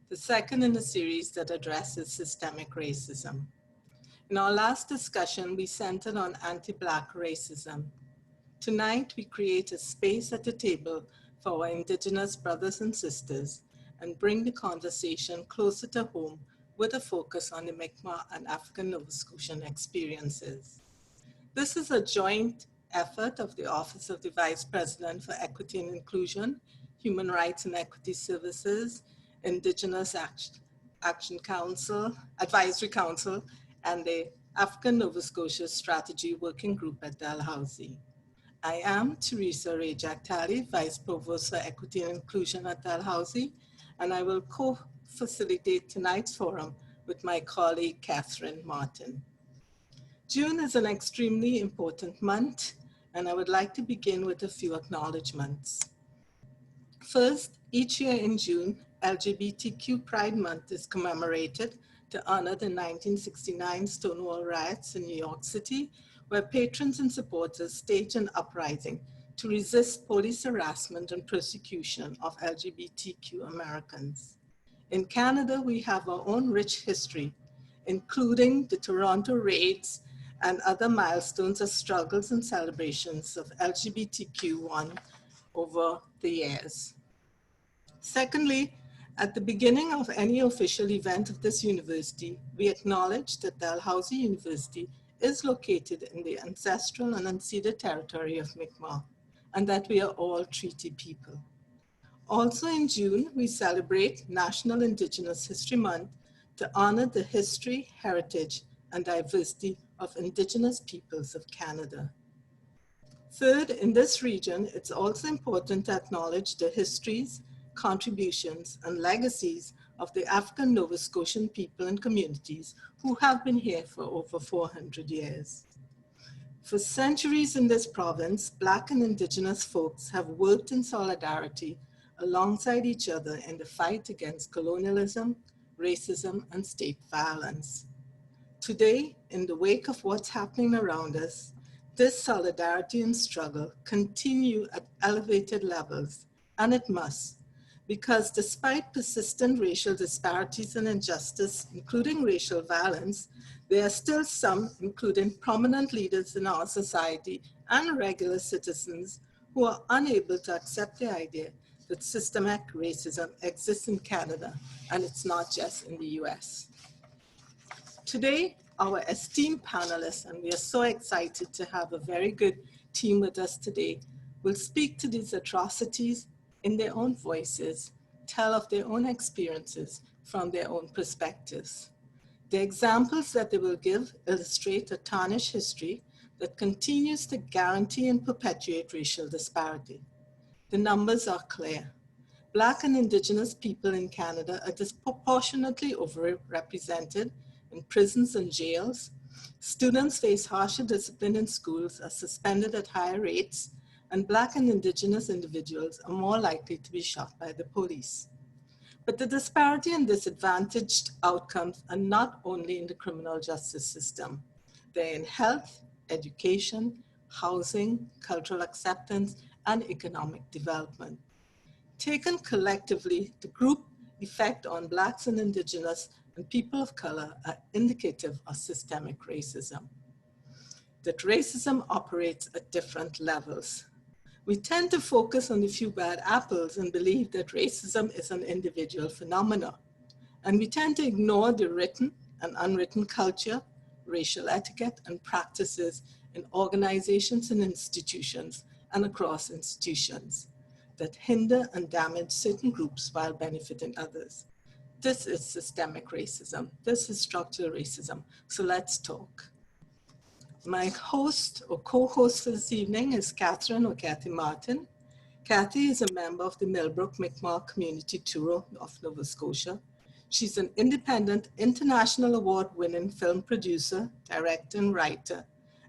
the second in a series that addresses systemic racism. In our last discussion, we centered on anti-Black racism. Tonight, we create a space at the table for our Indigenous brothers and sisters and bring the conversation closer to home with a focus on the Mi'kmaq and African Nova Scotian experiences. This is a joint effort of the Office of the Vice President for Equity and Inclusion, Human Rights and Equity Services, Indigenous Action Council, Advisory Council, and the African Nova Scotia Strategy Working Group at Dalhousie. I am Teresa Ray-Jack-Talley, Vice Provost for Equity and Inclusion at Dalhousie, and I will co-facilitate tonight's forum with my colleague, Catherine Martin. June is an extremely important month, and I would like to begin with a few acknowledgements. First, each year in June, LGBTQ Pride Month is commemorated to honor the 1969 Stonewall riots in New York City, where patrons and supporters staged an uprising to resist police harassment and persecution of LGBTQ Americans. In Canada, we have our own rich history, including the Toronto raids and other milestones of struggles and celebrations of LGBTQ1 over the years. Secondly, at the beginning of any official event of this university, we acknowledge that Dalhousie University is located in the ancestral and unceded territory of Mi'kmaq, and that we are all treaty people. Also in June, we celebrate National Indigenous History Month to honor the history, heritage, and diversity of Indigenous peoples of Canada. Third, in this region, it's also important to acknowledge the histories, contributions, and legacies of the African Nova Scotian people and communities who have been here for over 400 years. For centuries in this province, Black and Indigenous folks have worked in solidarity alongside each other in the fight against colonialism, racism, and state violence. Today, in the wake of what's happening around us, this solidarity and struggle continue at elevated levels, and it must, because despite persistent racial disparities and injustice, including racial violence, there are still some, including prominent leaders in our society and regular citizens, who are unable to accept the idea that systemic racism exists in Canada, and it's not just in the US. Today, our esteemed panelists, and we are so excited to have a very good team with us today, will speak to these atrocities in their own voices, tell of their own experiences from their own perspectives. The examples that they will give illustrate a tarnished history that continues to guarantee and perpetuate racial disparity. The numbers are clear. Black and Indigenous people in Canada are disproportionately overrepresented in prisons and jails. Students face harsher discipline in schools, are suspended at higher rates, and Black and Indigenous individuals are more likely to be shot by the police. But the disparity and disadvantaged outcomes are not only in the criminal justice system. They're in health, education, housing, cultural acceptance, and economic development. Taken collectively, the group effect on Blacks and Indigenous and people of color are indicative of systemic racism. That racism operates at different levels. We tend to focus on the few bad apples and believe that racism is an individual phenomenon. And we tend to ignore the written and unwritten culture, racial etiquette, and practices in organizations and institutions and across institutions that hinder and damage certain groups while benefiting others. This is systemic racism. This is structural racism. So let's talk. My host or co-host for this evening is Catherine or Kathy Martin. Kathy is a member of the Millbrook Mi'kmaq Community Tour of Nova Scotia. She's an independent, international award-winning film producer, director, and writer.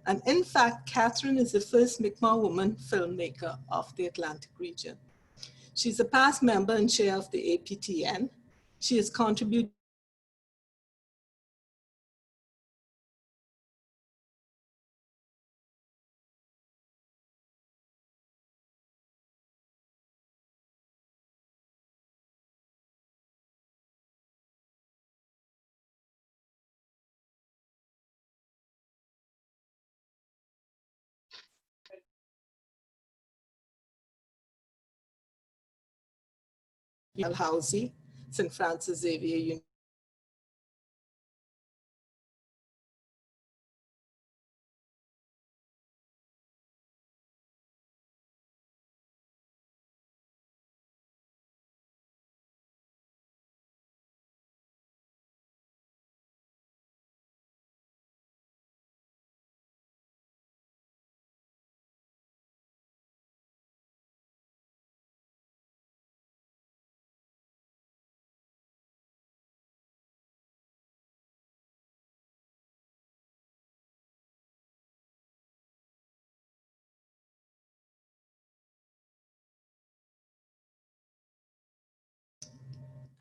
And in fact, Catherine is the first Mi'kmaq woman filmmaker of the Atlantic region. She's a past member and chair of the APTN. She has contributed Dalhousie, St. Francis Xavier University.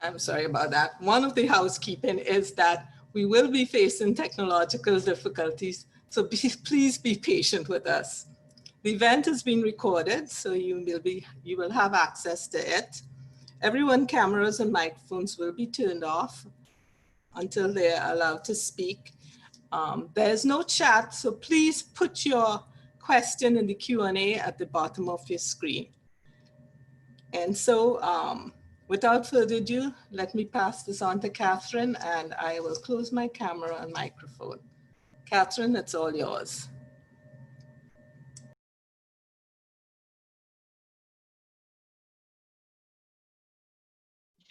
I'm sorry about that. One of the housekeeping is that we will be facing technological difficulties, so please be patient with us. The event is being recorded, so you will have access to it. Everyone's cameras and microphones will be turned off until they're allowed to speak. There's no chat, so please put your question in the Q&A at the bottom of your screen. And so without further ado, let me pass this on to Catherine, and I will close my camera and microphone. Catherine, it's all yours.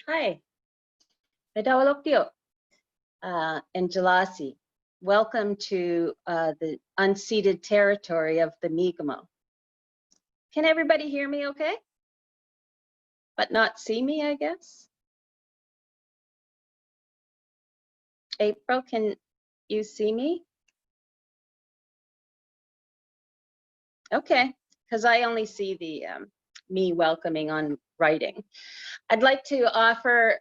Hi, Medawalokdio and Dalhousie. Welcome to the unceded territory of the Mi'kmaq. Can everybody hear me okay? But not see me, I guess? April, can you see me? Okay, because I only see the me welcoming on writing. I'd like to offer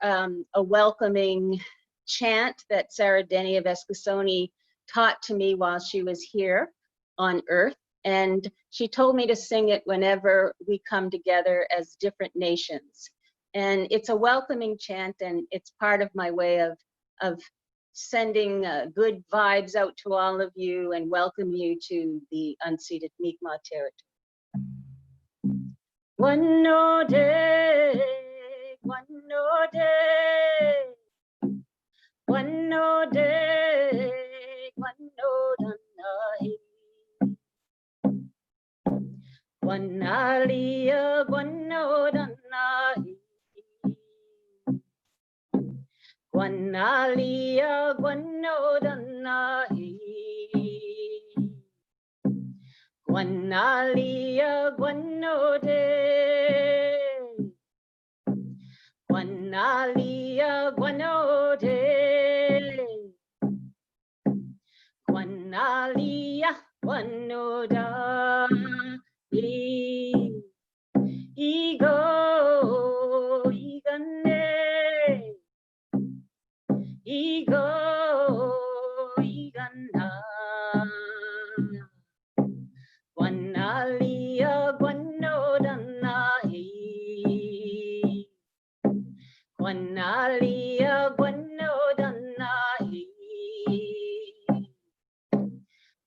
a welcoming chant that Sarah Denny of Escasoni taught to me while she was here on Earth. And she told me to sing it whenever we come together as different nations. And it's a welcoming chant, and it's part of my way of sending good vibes out to all of you and welcome you to the unceded Mi'kmaq territory. One no day, one no day, one no day, one no danai. One alia, one no danai. One alia, one no danai. One alia, one no day. One alia, one no day. One alia, one no da. Ego, igane. Ego, igana. One alia, one no danai. One alia, one no danai.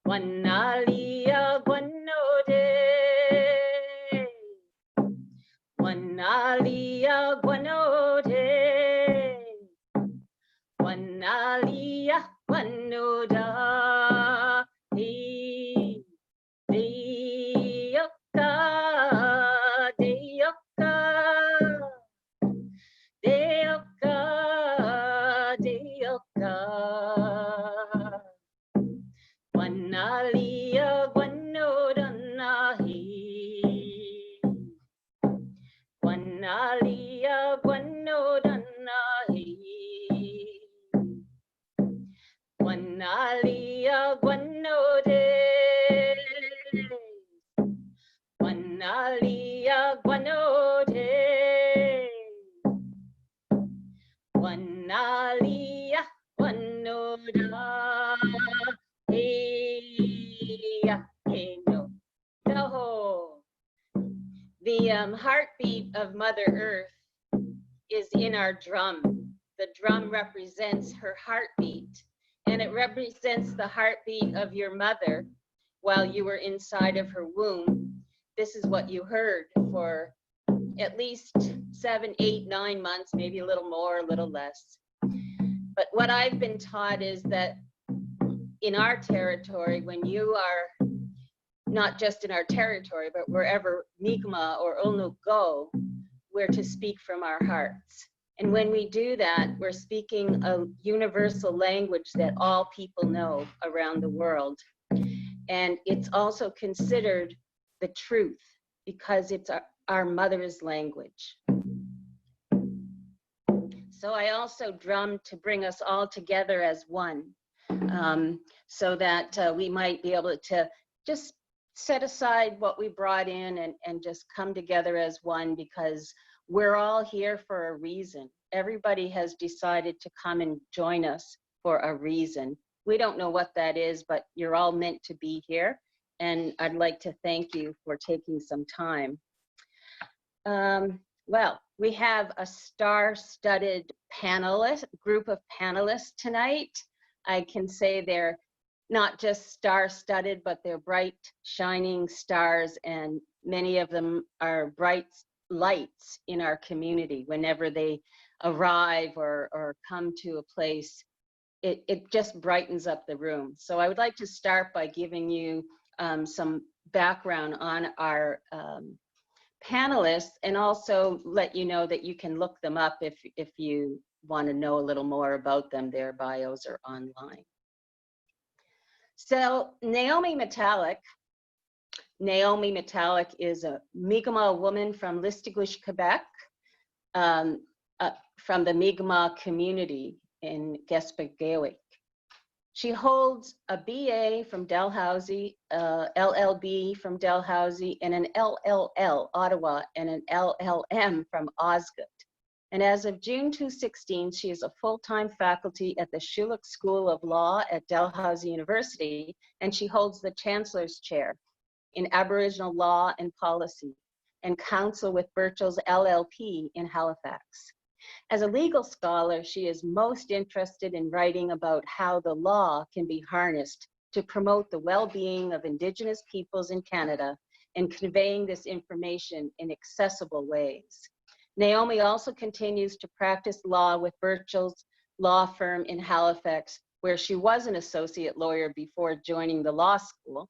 One alia, one no day. One alia, one no day. One alia, one no da. Deyoka, deyoka, deyoka, deyoka. One alia, one no danai. One alia, one no danai. One alia, one no day. One alia, one no day. One alia, one no da. The heartbeat of Mother Earth is in our drum. The drum represents her heartbeat, and it represents the heartbeat of your mother while you were inside of her womb. This is what you heard for at least 7, 8, 9 months, maybe a little more, a little less. But what I've been taught is that in our territory, when you are not just in our territory, but wherever Mi'kmaq or Ulnu go, we're to speak from our hearts. And when we do that, we're speaking a universal language that all people know around the world. And it's also considered the truth because it's our mother's language. So I also drummed to bring us all together as one, so that we might be able to just set aside what we brought in and just come together as one, because we're all here for a reason. Everybody has decided to come and join us for a reason. We don't know what that is, but you're all meant to be here. And I'd like to thank you for taking some time. Well, we have a star-studded group of panelists tonight. I can say they're not just star-studded, but they're bright, shining stars, and many of them are bright lights in our community. Whenever they arrive or come to a place, it just brightens up the room. So I would like to start by giving you some background on our panelists, and also let you know that you can look them up if you want to know a little more about them. Their bios are online. So NAIOMI Metallic is a Mi'kmaq woman from Listigouche, Quebec, from the Mi'kmaq community in Gaspé. She holds a BA from Dalhousie, LLB from Dalhousie, and an LLL, Ottawa, and an LLM from Osgood. And as of June 2016, she is a full-time faculty at the Schulich School of Law at Dalhousie University, and she holds the Chancellor's Chair in Aboriginal Law and Policy and counsel with Birchall's LLP in Halifax. As a legal scholar, she is most interested in writing about how the law can be harnessed to promote the well-being of Indigenous peoples in Canada and conveying this information in accessible ways. NAIOMI also continues to practice law with Birchall's law firm in Halifax, where she was an associate lawyer before joining the law school.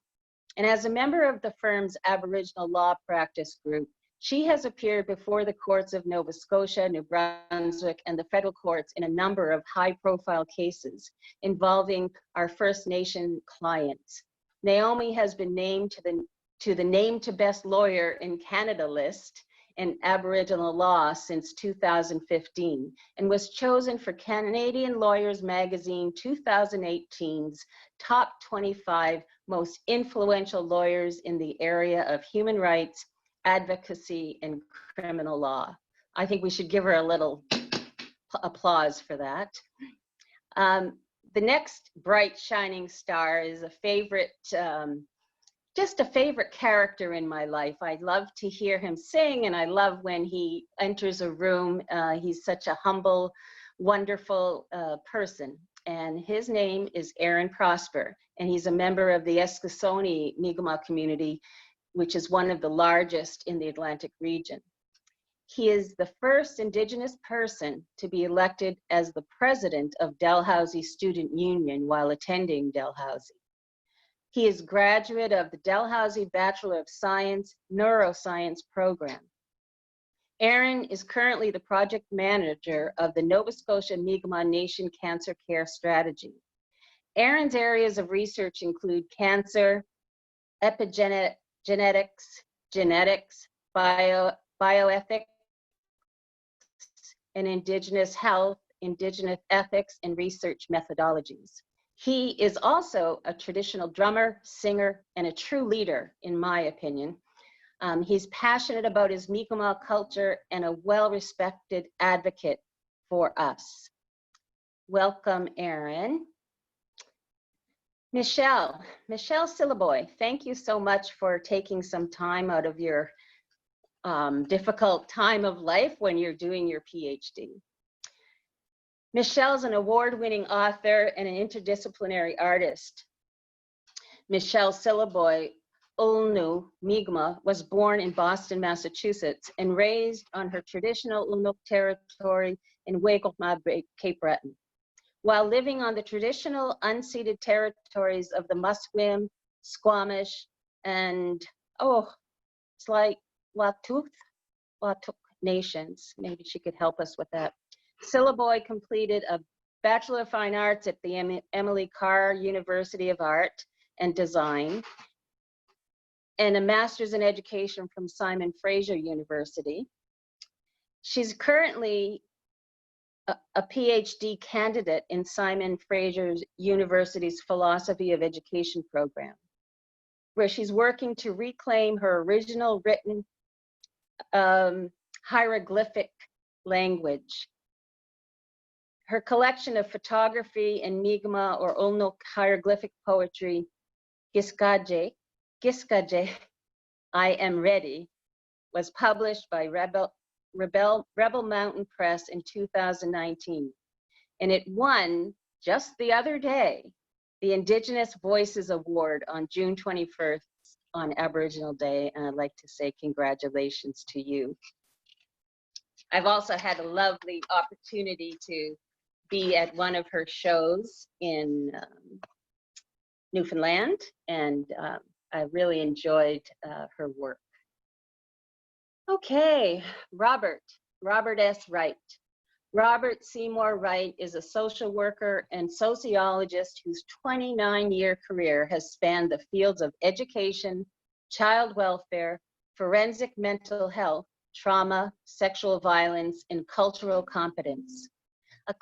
And as a member of the firm's Aboriginal Law Practice Group, she has appeared before the courts of Nova Scotia, New Brunswick, and the federal courts in a number of high-profile cases involving our First Nation clients. NAIOMI has been named to the Name to Best Lawyer in Canada list in Aboriginal law since 2015, and was chosen for Canadian Lawyers Magazine 2018's top 25 most influential lawyers in the area of human rights, advocacy, and criminal law. I think we should give her a little applause for that. The next bright shining star is a favorite, just a favorite character in my life. I love to hear him sing, and I love when he enters a room. He's such a humble, wonderful person. And his name is Aaron Prosper, and he's a member of the Eskasoni Mi'kmaq community, which is one of the largest in the Atlantic region. He is the first Indigenous person to be elected as the president of Dalhousie Student Union while attending Dalhousie. He is graduate of the Dalhousie Bachelor of Science Neuroscience program. Aaron is currently the project manager of the Nova Scotia Mi'kmaq Nation Cancer Care Strategy. Aaron's areas of research include cancer, epigenetics, genetics, bioethics, and Indigenous health, Indigenous ethics, and research methodologies. He is also a traditional drummer, singer, and a true leader, in my opinion. He's passionate about his Mi'kmaq culture and a well-respected advocate for us. Welcome, Aaron. Michelle SYLLIBOY, thank you so much for taking some time out of your difficult time of life when you're doing your PhD. Michelle's an award-winning author and an interdisciplinary artist. Michelle SYLLIBOY Ulnu Mi'kmaq was born in Boston, Massachusetts, and raised on her traditional Ulnu territory in Waikokma Bay, Cape Breton. While living on the traditional unceded territories of the Musqueam, Squamish, and, it's like Watuq nations. Maybe she could help us with that. SYLLIBOY completed a Bachelor of Fine Arts at the Emily Carr University of Art and Design, and a Master's in Education from Simon Fraser University. She's currently a PhD candidate in Simon Fraser University's Philosophy of Education program, where she's working to reclaim her original written hieroglyphic language. Her collection of photography and Mi'kmaq or Ulnu hieroglyphic poetry, Giskaje, I Am Ready, was published by Rebel Mountain Press in 2019. And it won, just the other day, the Indigenous Voices Award on June 21st on Aboriginal Day. And I'd like to say congratulations to you. I've also had a lovely opportunity to be at one of her shows in Newfoundland, and I really enjoyed her work. Okay, Robert S. Wright. Robert Seymour Wright is a social worker and sociologist whose 29-year career has spanned the fields of education, child welfare, forensic mental health, trauma, sexual violence, and cultural competence. A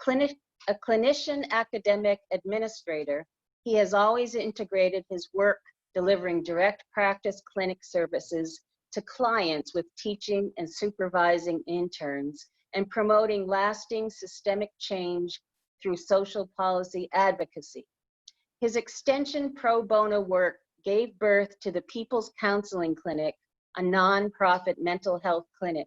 clinician, academic, administrator, he has always integrated his work delivering direct practice clinic services to clients with teaching and supervising interns and promoting lasting systemic change through social policy advocacy. His extension pro bono work gave birth to the People's Counseling Clinic, a nonprofit mental health clinic.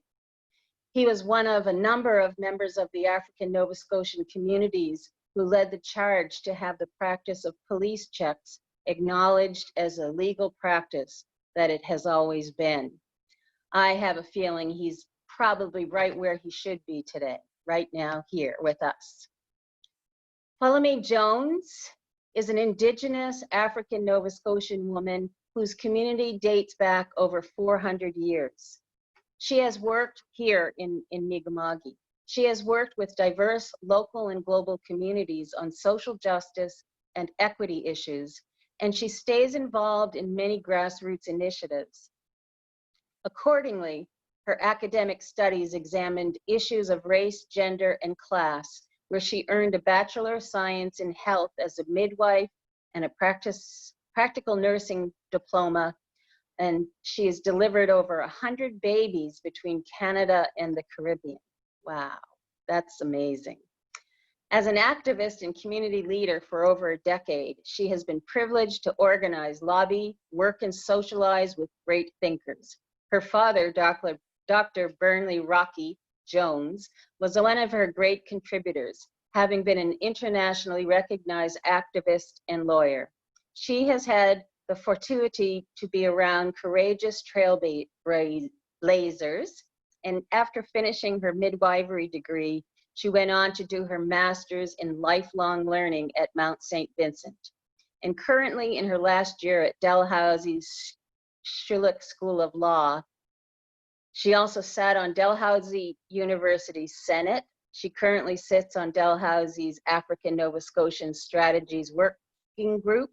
He was one of a number of members of the African Nova Scotian communities who led the charge to have the practice of police checks acknowledged as a legal practice that it has always been. I have a feeling he's probably right where he should be today, right now here with us. Pauline Jones is an Indigenous African Nova Scotian woman whose community dates back over 400 years. She has worked here in Mi'kmaq. She has worked with diverse local and global communities on social justice and equity issues, and she stays involved in many grassroots initiatives. Accordingly, her academic studies examined issues of race, gender, and class, where she earned a Bachelor of Science in Health as a midwife and a practical nursing diploma, and she has delivered over 100 babies between Canada and the Caribbean. Wow, that's amazing. As an activist and community leader for over a decade, she has been privileged to organize, lobby, work, and socialize with great thinkers. Her father, Dr. Burnley Rocky Jones, was one of her great contributors, having been an internationally recognized activist and lawyer. She has had the fortuity to be around courageous trailblazers, and after finishing her midwifery degree, she went on to do her master's in lifelong learning at Mount St. Vincent. And currently in her last year at Dalhousie's Schulich School of Law. She also sat on Dalhousie University's Senate. She currently sits on Dalhousie's African Nova Scotian Strategies Working Group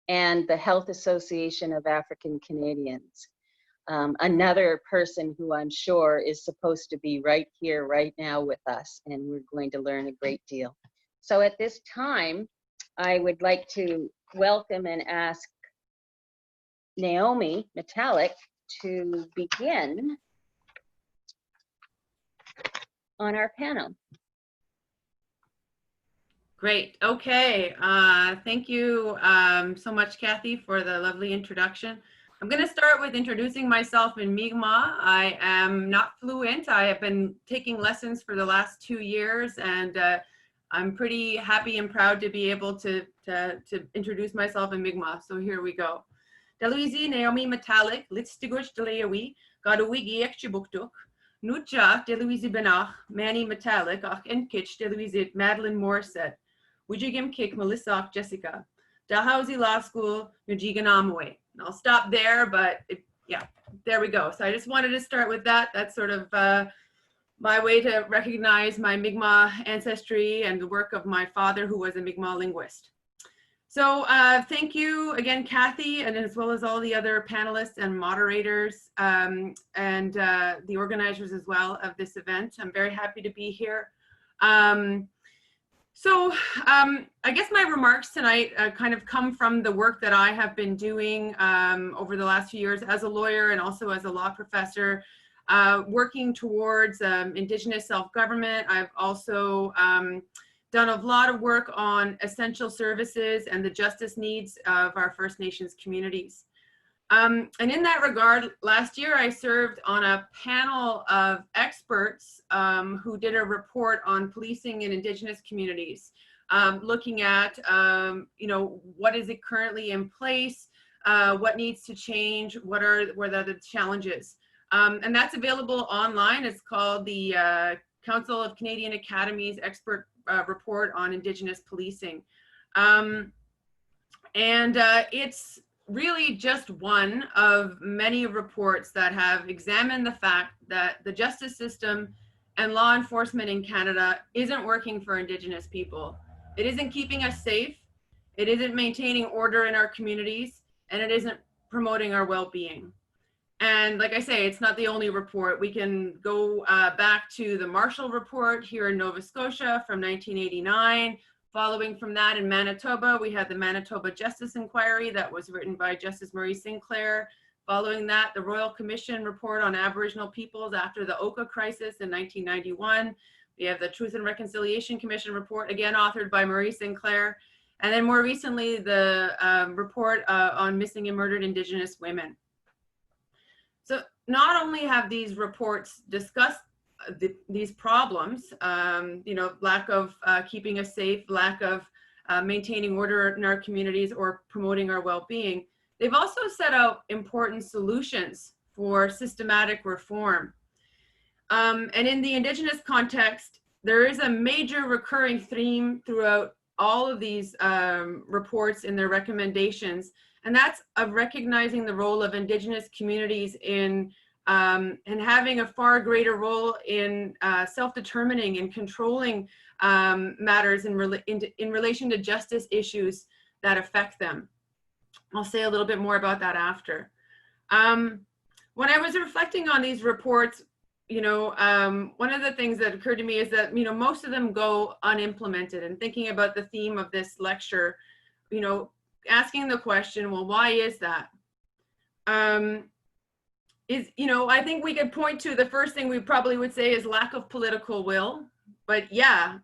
and the Health Association of African Canadians. Another person who I'm sure is supposed to be right here, right now with us, and we're going to learn a great deal. So at this time, I would like to welcome and ask NAIOMI Metallic to begin on our panel. Great. Okay. Thank you so much, Kathy, for the lovely introduction. I'm going to start with introducing myself in Mi'kmaq. I am not fluent. I have been taking lessons for the last 2 years, and I'm pretty happy and proud to be able to introduce myself in Mi'kmaq. So here we go. Dalhousie NAIOMI metallic, litstigush deleawi, gadawigi ekchibuktuk, Nutja Dalhousie benach, Manny metallic, ach enkitch Dalhousie Madeline Morissette, Wujigim kick Melissa Jessica, Dalhousie Law School, Nujiganamwe. I'll stop there, but yeah, there we go. So I just wanted to start with that. That's sort of my way to recognize my Mi'kmaq ancestry and the work of my father, who was a Mi'kmaq linguist. So thank you again, Kathy, and as well as all the other panelists and moderators and the organizers as well of this event. I'm very happy to be here. I guess my remarks tonight kind of come from the work that I have been doing over the last few years as a lawyer and also as a law professor, working towards Indigenous self-government. I've also done a lot of work on essential services and the justice needs of our First Nations communities. And in that regard, last year I served on a panel of experts who did a report on policing in Indigenous communities, looking at, what is it currently in place, what needs to change, what are the challenges. And that's available online. It's called the Council of Canadian Academies Expert Report on Indigenous Policing. It's really just one of many reports that have examined the fact that the justice system and law enforcement in Canada isn't working for Indigenous people. It isn't keeping us safe, it isn't maintaining order in our communities, and it isn't promoting our well-being. And like I say, it's not the only report. We can go back to the Marshall Report here in Nova Scotia from 1989. Following from that in Manitoba, we had the Manitoba Justice Inquiry that was written by Justice Marie Sinclair. Following that, the Royal Commission Report on Aboriginal Peoples after the Oka crisis in 1991. We have the Truth and Reconciliation Commission Report, again authored by Marie Sinclair. And then more recently, the report on missing and murdered Indigenous women. So not only have these reports discussed these problems, lack of keeping us safe, lack of maintaining order in our communities or promoting our well-being, they've also set out important solutions for systematic reform. And in the Indigenous context, there is a major recurring theme throughout all of these reports in their recommendations, and that's of recognizing the role of Indigenous communities in and having a far greater role in self-determining and controlling matters in relation to justice issues that affect them. I'll say a little bit more about that after. When I was reflecting on these reports, one of the things that occurred to me is that, most of them go unimplemented, and thinking about the theme of this lecture, asking the question, well, why is that? I think we could point to the first thing we probably would say is lack of political will. But yeah,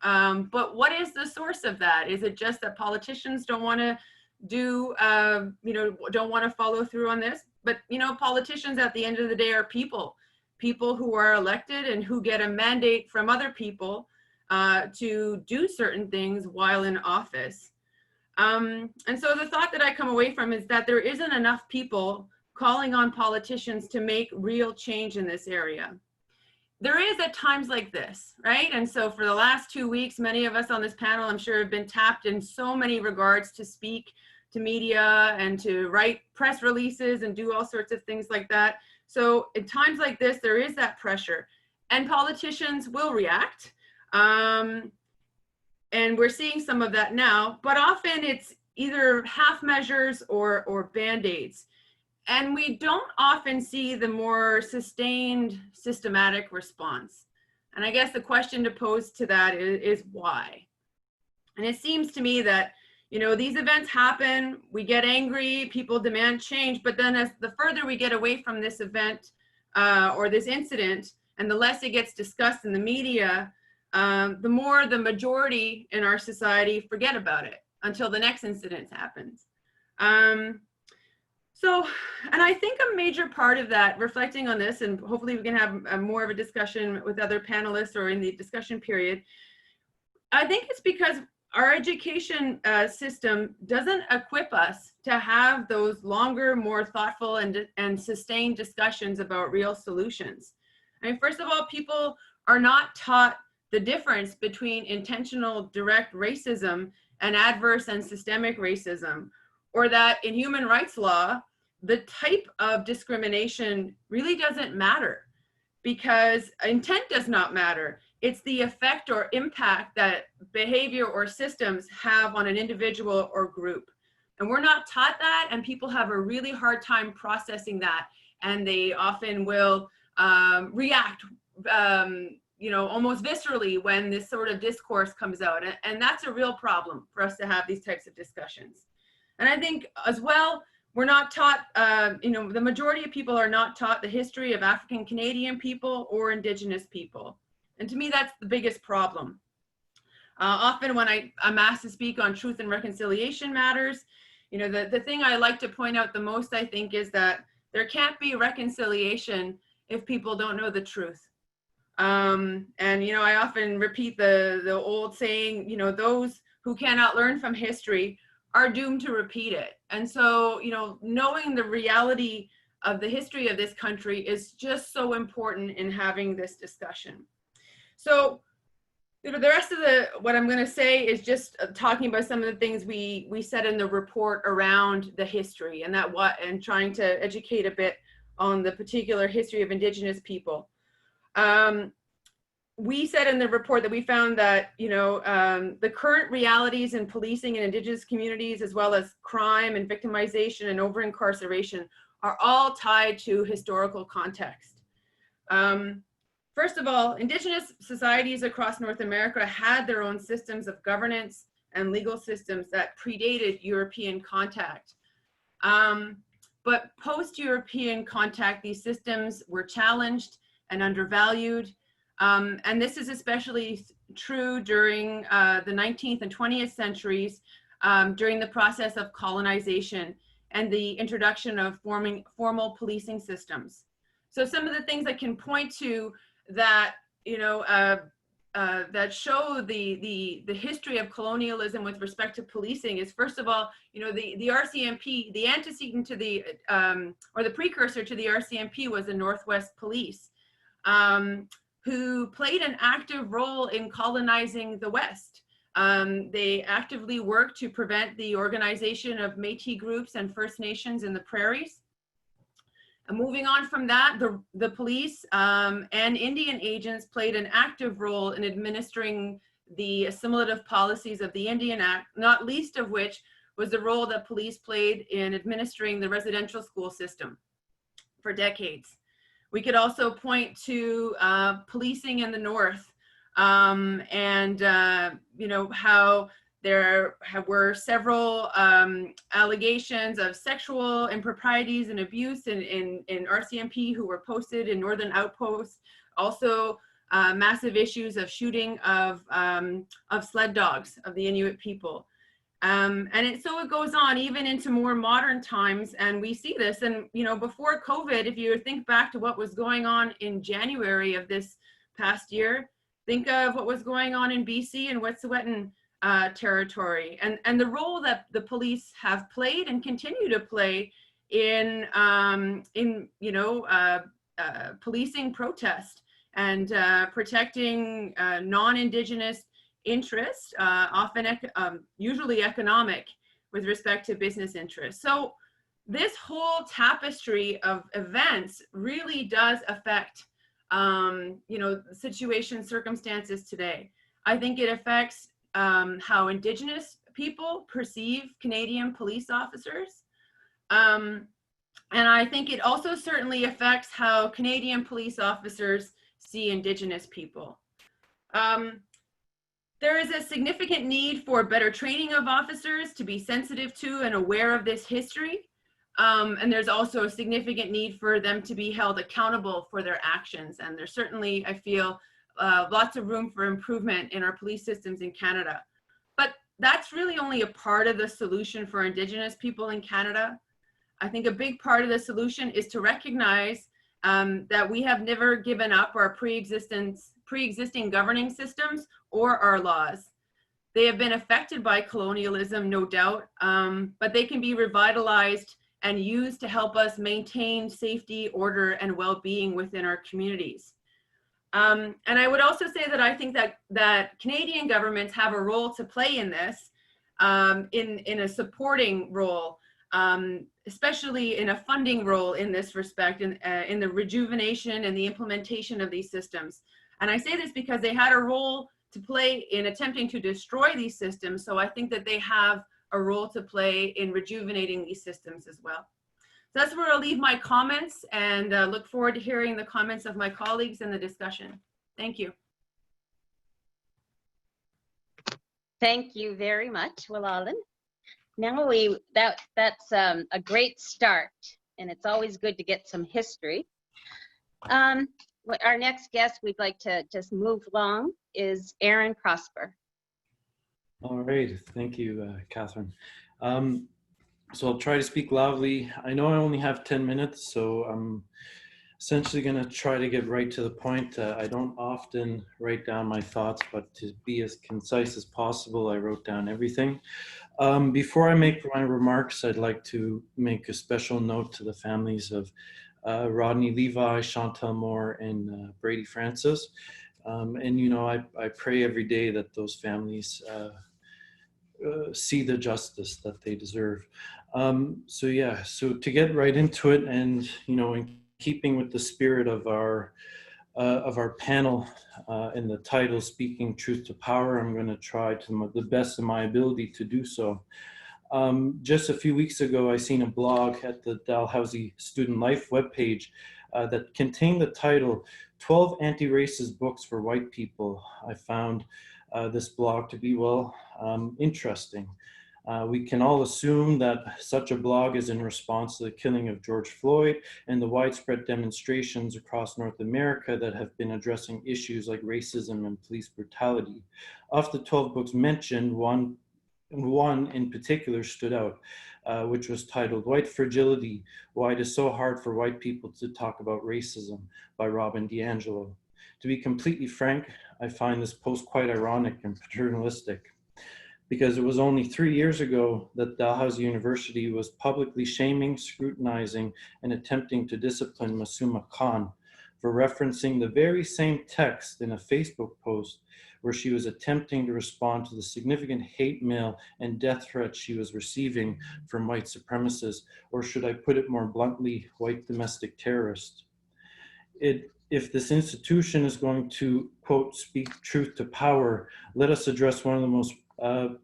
but what is the source of that? Is it just that politicians don't want to do, don't want to follow through on this? But, politicians at the end of the day are people who are elected and who get a mandate from other people to do certain things while in office. And so the thought that I come away from is that there isn't enough people calling on politicians to make real change in this area. There is at times like this, right? And so for the last 2 weeks, many of us on this panel, I'm sure, have been tapped in so many regards to speak to media and to write press releases and do all sorts of things like that. So at times like this, there is that pressure, and politicians will react. And we're seeing some of that now, but often it's either half measures or band-aids. And we don't often see the more sustained, systematic response. And I guess the question to pose to that is why? And it seems to me that, these events happen, we get angry, people demand change, but then as the further we get away from this event or this incident, and the less it gets discussed in the media, the more the majority in our society forget about it until the next incident happens. And I think a major part of that, reflecting on this, and hopefully we can have more of a discussion with other panelists or in the discussion period, I think it's because our education system doesn't equip us to have those longer, more thoughtful and sustained discussions about real solutions. I mean, first of all, people are not taught the difference between intentional direct racism and adverse and systemic racism, or that in human rights law, the type of discrimination really doesn't matter, because intent does not matter. It's the effect or impact that behavior or systems have on an individual or group. And we're not taught that, and people have a really hard time processing that. And they often will react, you know, almost viscerally when this sort of discourse comes out. And that's a real problem for us to have these types of discussions. And I think as well, we're not taught, you know, the majority of people are not taught the history of African Canadian people or Indigenous people. And to me, that's the biggest problem. Often when I'm asked to speak on truth and reconciliation matters, you know, the thing I like to point out the most, I think, is that there can't be reconciliation if people don't know the truth. And, you know, I often repeat the old saying, you know, those who cannot learn from history are doomed to repeat it. And so, you know, knowing the reality of the history of this country is just so important in having this discussion. So, you know, the rest of what I'm going to say is just talking about some of the things we said in the report around the history and and trying to educate a bit on the particular history of Indigenous people. We said in the report that we found that, you know, the current realities in policing in Indigenous communities, as well as crime and victimization and over-incarceration, are all tied to historical context. First of all, Indigenous societies across North America had their own systems of governance and legal systems that predated European contact. But post-European contact, these systems were challenged and undervalued. And this is especially true during the 19th and 20th centuries, during the process of colonization and the introduction of formal policing systems. So some of the things I can point to that, you know, that show the history of colonialism with respect to policing is, first of all, you know, the RCMP, the antecedent to the, or the precursor to the RCMP was the Northwest Police, who played an active role in colonizing the West. They actively worked to prevent the organization of Métis groups and First Nations in the prairies. And moving on from that, the police and Indian agents played an active role in administering the assimilative policies of the Indian Act, not least of which was the role that police played in administering the residential school system for decades. We could also point to policing in the North, and you know, how there were several allegations of sexual improprieties and abuse in RCMP who were posted in northern outposts. Also, massive issues of shooting of sled dogs of the Inuit people. So it goes on even into more modern times, and we see this. And, you know, before COVID, if you think back to what was going on in January of this past year, think of what was going on in BC and Wet'suwet'en territory, and the role that the police have played and continue to play in you know, policing protest and protecting non-Indigenous interests, often usually economic, with respect to business interests. So this whole tapestry of events really does affect, you know, situation, circumstances today. I think it affects how Indigenous people perceive Canadian police officers. And I think it also certainly affects how Canadian police officers see Indigenous people. There is a significant need for better training of officers to be sensitive to and aware of this history. And there's also a significant need for them to be held accountable for their actions. And there's certainly, I feel, lots of room for improvement in our police systems in Canada. But that's really only a part of the solution for Indigenous people in Canada. I think a big part of the solution is to recognize that we have never given up our pre-existing governing systems or our laws. They have been affected by colonialism, no doubt, but they can be revitalized and used to help us maintain safety, order, and well-being within our communities. And I would also say that I think that Canadian governments have a role to play in this, in a supporting role, especially in a funding role in this respect, in the rejuvenation and the implementation of these systems. And I say this because they had a role to play in attempting to destroy these systems, so I think that they have a role to play in rejuvenating these systems as well. So that's where I'll leave my comments, and look forward to hearing the comments of my colleagues in the discussion. Thank you. Thank you very much, Willallen. Now that's a great start, and it's always good to get some history. Our next guest we'd like to just move along is Aaron Prosper. All right, thank you, Catherine. So I'll try to speak loudly. I know I only have 10 minutes, so I'm essentially going to try to get right to the point. I don't often write down my thoughts, but to be as concise as possible, I wrote down everything. Before I make my remarks, I'd like to make a special note to the families of Rodney Levi, Chantel Moore, and Brady Francis. And, you know, I pray every day that those families see the justice that they deserve. So yeah, so to get right into it, and, you know, in keeping with the spirit of our panel and the title, Speaking Truth to Power, I'm going to try to the best of my ability to do so. Just a few weeks ago, I seen a blog at the Dalhousie Student Life webpage that contained the title, 12 Anti-Racist Books for White People. I found this blog to be, well, interesting. We can all assume that such a blog is in response to the killing of George Floyd and the widespread demonstrations across North America that have been addressing issues like racism and police brutality. Of the 12 books mentioned, one in particular stood out, which was titled White Fragility, Why It Is So Hard for White People to Talk About Racism by Robin DiAngelo. To be completely frank, I find this post quite ironic and paternalistic, because it was only 3 years ago that Dalhousie University was publicly shaming, scrutinizing, and attempting to discipline Masuma Khan for referencing the very same text in a Facebook post where she was attempting to respond to the significant hate mail and death threats she was receiving from white supremacists, or should I put it more bluntly, white domestic terrorists. If this institution is going to, quote, speak truth to power, let us address one of the most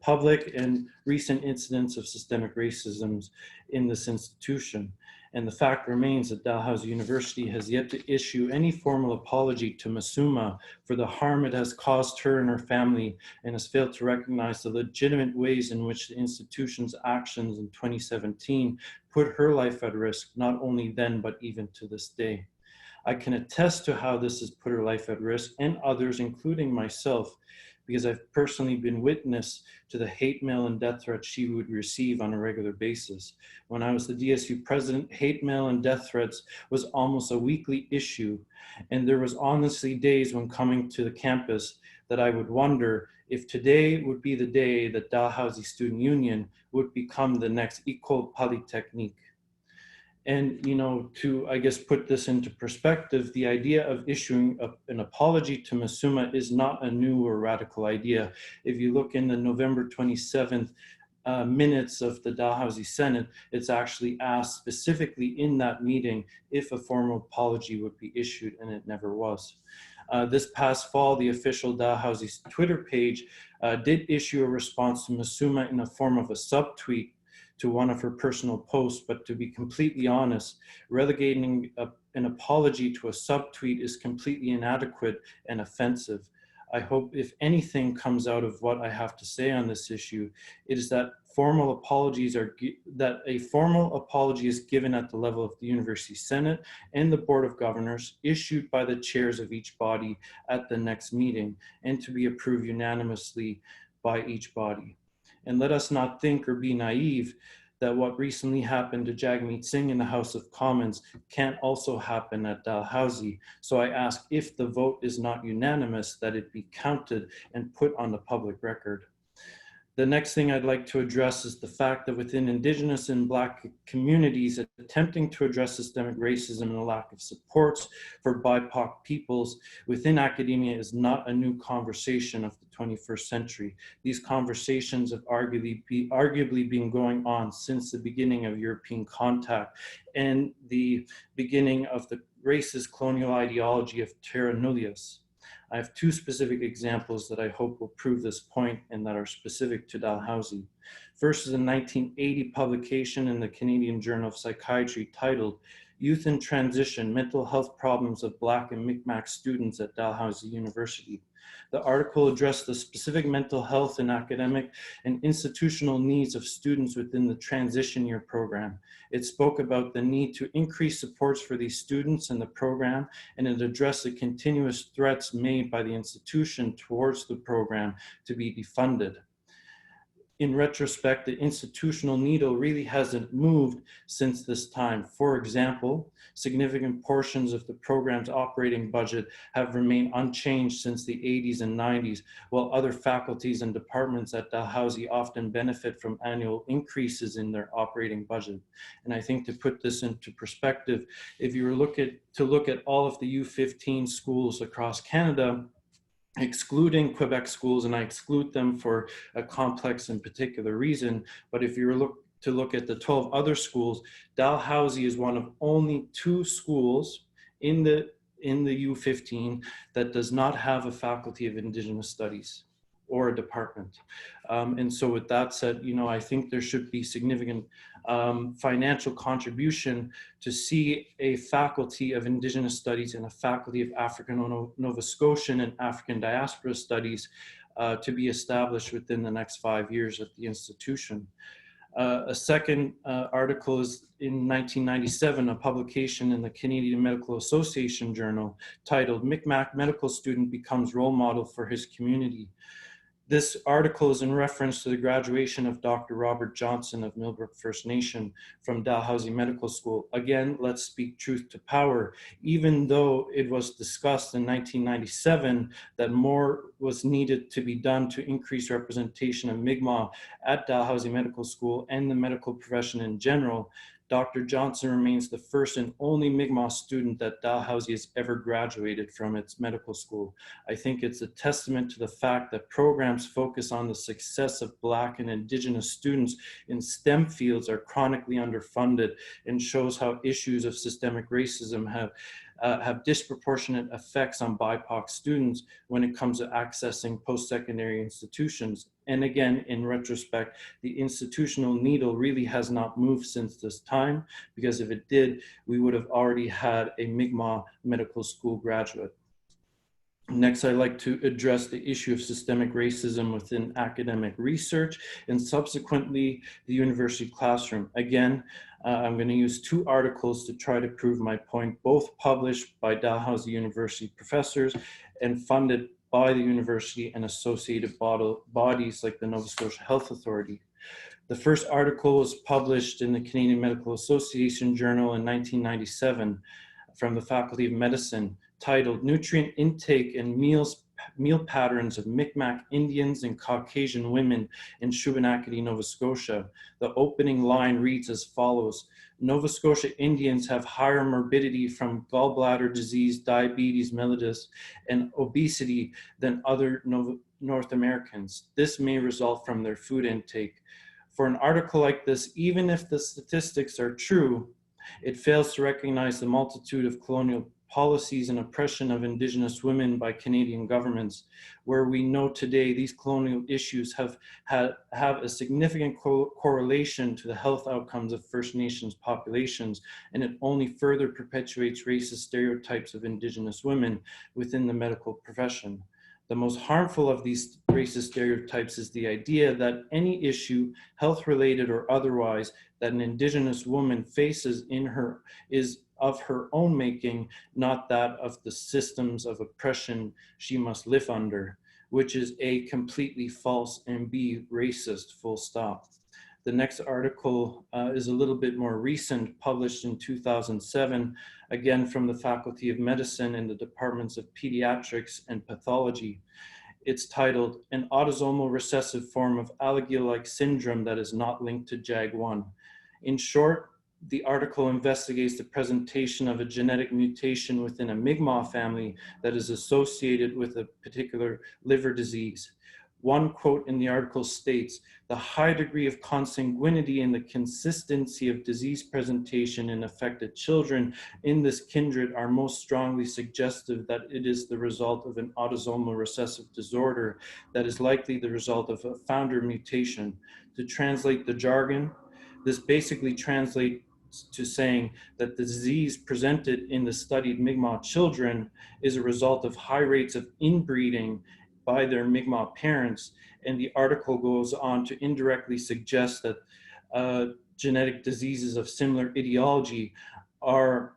public and recent incidents of systemic racism in this institution. And the fact remains that Dalhousie University has yet to issue any formal apology to Masuma for the harm it has caused her and her family, and has failed to recognize the legitimate ways in which the institution's actions in 2017 put her life at risk, not only then, but even to this day. I can attest to how this has put her life at risk, and others, including myself, because I've personally been witness to the hate mail and death threats she would receive on a regular basis. When I was the DSU president, hate mail and death threats was almost a weekly issue. And there was honestly days when coming to the campus that I would wonder if today would be the day that Dalhousie Student Union would become the next École Polytechnique. And, you know, to, I guess, put this into perspective, the idea of issuing an apology to Masuma is not a new or radical idea. If you look in the November 27th minutes of the Dalhousie Senate, it's actually asked specifically in that meeting if a formal apology would be issued, and it never was. This past fall, the official Dalhousie Twitter page did issue a response to Masuma in the form of a subtweet to one of her personal posts, but to be completely honest, relegating an apology to a subtweet is completely inadequate and offensive. I hope if anything comes out of what I have to say on this issue, it is that a formal apology is given at the level of the University Senate and the Board of Governors, issued by the chairs of each body at the next meeting, and to be approved unanimously by each body. And let us not think or be naive that what recently happened to Jagmeet Singh in the House of Commons can't also happen at Dalhousie. So I ask, if the vote is not unanimous, that it be counted and put on the public record. The next thing I'd like to address is the fact that within Indigenous and Black communities, attempting to address systemic racism and the lack of supports for BIPOC peoples within academia is not a new conversation of the 21st century. These conversations have arguably been going on since the beginning of European contact and the beginning of the racist colonial ideology of terra nullius. I have two specific examples that I hope will prove this point and that are specific to Dalhousie. First is a 1980 publication in the Canadian Journal of Psychiatry titled Youth in Transition, Mental Health Problems of Black and Mi'kmaq Students at Dalhousie University. The article addressed the specific mental health and academic and institutional needs of students within the transition year program. It spoke about the need to increase supports for these students in the program, and it addressed the continuous threats made by the institution towards the program to be defunded. In retrospect, the institutional needle really hasn't moved since this time. For example, significant portions of the program's operating budget have remained unchanged since the 80s and 90s, while other faculties and departments at Dalhousie often benefit from annual increases in their operating budget. And I think to put this into perspective, if you were to look at all of the U15 schools across Canada, excluding Quebec schools, and I exclude them for a complex and particular reason, but if you were to look at the 12 other schools, Dalhousie is one of only 2 schools in the U15 that does not have a faculty of Indigenous Studies or a department. And so with that said, I think there should be significant financial contribution to see a faculty of Indigenous Studies and a faculty of African Nova Scotian and African Diaspora Studies to be established within the next 5 years at the institution. A second article is in 1997, a publication in the Canadian Medical Association Journal titled Mi'kmaq Medical Student Becomes Role Model for His Community. This article is in reference to the graduation of Dr. Robert Johnson of Millbrook First Nation from Dalhousie Medical School. Again, let's speak truth to power. Even though it was discussed in 1997 that more was needed to be done to increase representation of Mi'kmaq at Dalhousie Medical School and the medical profession in general, Dr. Johnson remains the first and only Mi'kmaq student that Dalhousie has ever graduated from its medical school. I think it's a testament to the fact that programs focus on the success of Black and Indigenous students in STEM fields are chronically underfunded, and shows how issues of systemic racism have disproportionate effects on BIPOC students when it comes to accessing post-secondary institutions. And again, in retrospect, the institutional needle really has not moved since this time, because if it did, we would have already had a Mi'kmaq medical school graduate. Next, I'd like to address the issue of systemic racism within academic research and subsequently the university classroom. Again, I'm going to use 2 articles to try to prove my point, both published by Dalhousie University professors and funded by the university and associated bodies like the Nova Scotia Health Authority. The first article was published in the Canadian Medical Association Journal in 1997 from the Faculty of Medicine, titled Nutrient Intake and Meal Patterns of Mi'kmaq Indians and Caucasian Women in Shubenacadie, Nova Scotia. The opening line reads as follows: Nova Scotia Indians have higher morbidity from gallbladder disease, diabetes mellitus, and obesity than other North Americans. This may result from their food intake. For an article like this, even if the statistics are true, it fails to recognize the multitude of colonial policies and oppression of Indigenous women by Canadian governments, where we know today these colonial issues have a significant correlation to the health outcomes of First Nations populations, and it only further perpetuates racist stereotypes of Indigenous women within the medical profession. The most harmful of these racist stereotypes is the idea that any issue, health-related or otherwise, that an Indigenous woman faces is of her own making, not that of the systems of oppression she must live under, which is A, completely false, and B, racist, full stop. The next article is a little bit more recent, published in 2007, again from the Faculty of Medicine in the Departments of Pediatrics and Pathology. It's titled An Autosomal Recessive Form of Alagille-like Syndrome That Is Not Linked to JAG1. In short, the article investigates the presentation of a genetic mutation within a Mi'kmaq family that is associated with a particular liver disease. One quote in the article states, "The high degree of consanguinity and the consistency of disease presentation in affected children in this kindred are most strongly suggestive that it is the result of an autosomal recessive disorder that is likely the result of a founder mutation." To translate the jargon, this basically translates to saying that the disease presented in the studied Mi'kmaq children is a result of high rates of inbreeding by their Mi'kmaq parents, and the article goes on to indirectly suggest that genetic diseases of similar etiology are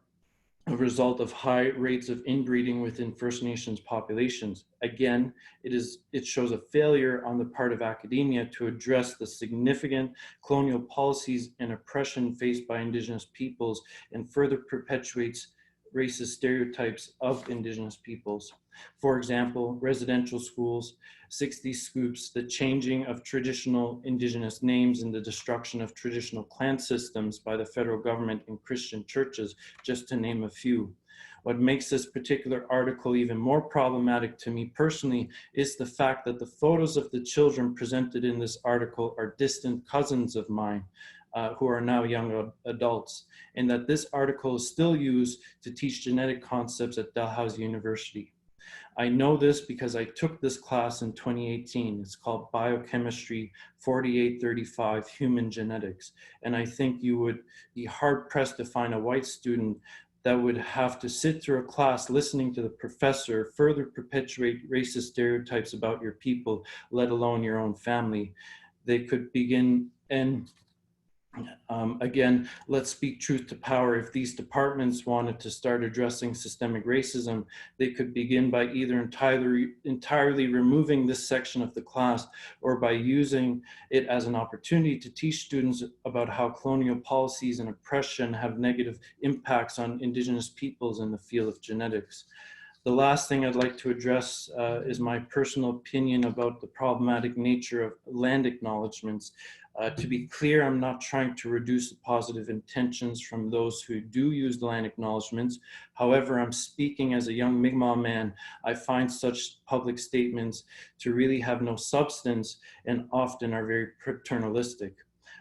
a result of high rates of inbreeding within First Nations populations. Again, it shows a failure on the part of academia to address the significant colonial policies and oppression faced by Indigenous peoples, and further perpetuates racist stereotypes of Indigenous peoples. For example, residential schools, 60 scoops, the changing of traditional Indigenous names, and the destruction of traditional clan systems by the federal government and Christian churches, just to name a few. What makes this particular article even more problematic to me personally is the fact that the photos of the children presented in this article are distant cousins of mine, who are now young adults, and that this article is still used to teach genetic concepts at Dalhousie University. I know this because I took this class in 2018. It's called Biochemistry 4835, Human Genetics. And I think you would be hard pressed to find a white student that would have to sit through a class listening to the professor further perpetuate racist stereotypes about your people, let alone your own family. They could begin, and again, let's speak truth to power. If these departments wanted to start addressing systemic racism, they could begin by either entirely removing this section of the class, or by using it as an opportunity to teach students about how colonial policies and oppression have negative impacts on Indigenous peoples in the field of genetics. The last thing I'd like to address is my personal opinion about the problematic nature of land acknowledgements. To be clear, I'm not trying to reduce the positive intentions from those who do use land acknowledgements. However, I'm speaking as a young Mi'kmaq man. I find such public statements to really have no substance and often are very paternalistic.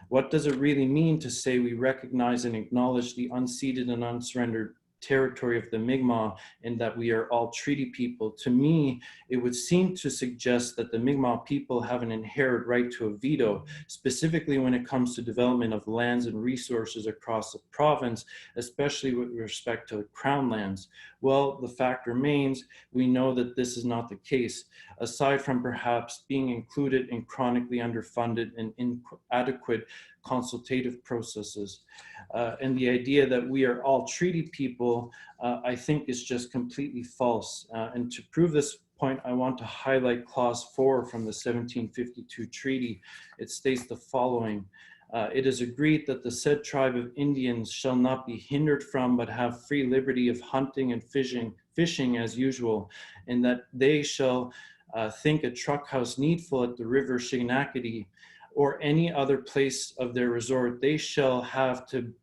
What does it really mean to say we recognize and acknowledge the unceded and unsurrendered territory of the Mi'kmaq, and that we are all treaty people? To me, it would seem to suggest that the Mi'kmaq people have an inherent right to a veto, specifically when it comes to development of lands and resources across the province, especially with respect to Crown lands. Well, the fact remains, we know that this is not the case, aside from perhaps being included in chronically underfunded and inadequate consultative processes. And the idea that we are all treaty people, I think is just completely false. And to prove this point, I want to highlight clause 4 from the 1752 treaty. It states the following: it is agreed that the said tribe of Indians shall not be hindered from, but have free liberty of hunting and fishing as usual, and that they shall think a truck house needful at the river Shinakadi, or any other place of their resort. They shall have to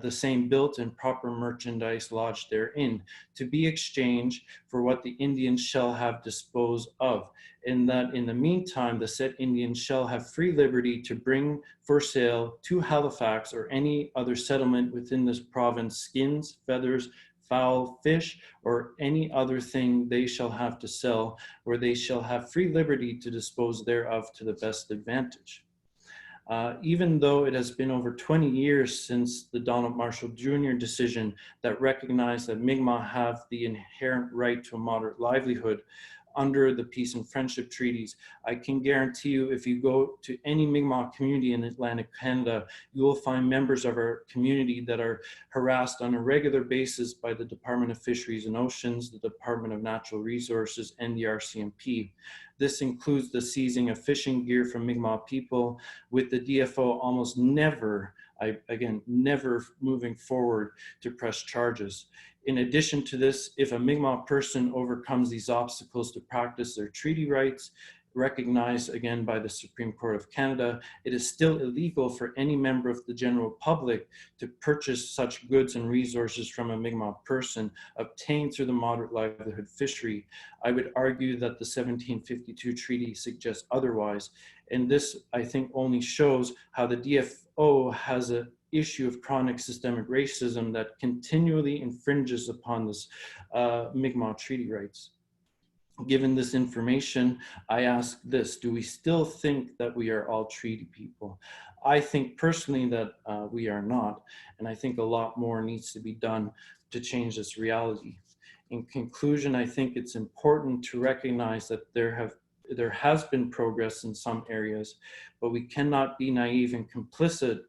the same built and proper merchandise lodged therein, to be exchanged for what the Indians shall have disposed of, and that in the meantime the said Indians shall have free liberty to bring for sale to Halifax or any other settlement within this province skins, feathers, fowl, fish, or any other thing they shall have to sell, or they shall have free liberty to dispose thereof to the best advantage. Even though it has been over 20 years since the Donald Marshall Jr. decision that recognized that Mi'kmaq have the inherent right to a moderate livelihood under the peace and friendship treaties, I can guarantee you, if you go to any Mi'kmaq community in Atlantic Canada, you will find members of our community that are harassed on a regular basis by the Department of Fisheries and Oceans, the Department of Natural Resources, and the RCMP. This includes the seizing of fishing gear from Mi'kmaq people, with the DFO almost never, never moving forward to press charges. In addition to this, if a Mi'kmaq person overcomes these obstacles to practice their treaty rights, recognized again by the Supreme Court of Canada, it is still illegal for any member of the general public to purchase such goods and resources from a Mi'kmaq person obtained through the moderate livelihood fishery. I would argue that the 1752 treaty suggests otherwise. And this, I think, only shows how the DFO has an issue of chronic systemic racism that continually infringes upon this Mi'kmaq treaty rights. Given this information, I ask this: do we still think that we are all treaty people? I think personally that we are not, and I think a lot more needs to be done to change this reality. In conclusion, I think it's important to recognize that there has been progress in some areas, but we cannot be naive and complicit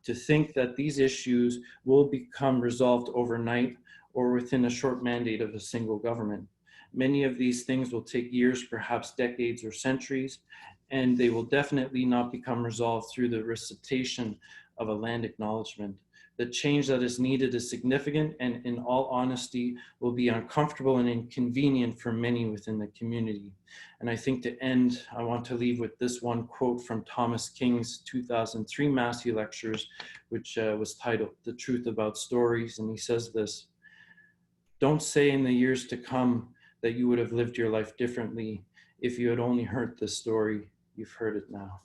to think that these issues will become resolved overnight or within a short mandate of a single government. Many of these things will take years, perhaps decades or centuries, and they will definitely not become resolved through the recitation of a land acknowledgement. The change that is needed is significant and, in all honesty, will be uncomfortable and inconvenient for many within the community. And I think to end, I want to leave with this one quote from Thomas King's 2003 Massey Lectures, which was titled "The Truth About Stories." And he says this: "Don't say in the years to come that you would have lived your life differently if you had only heard this story. You've heard it now."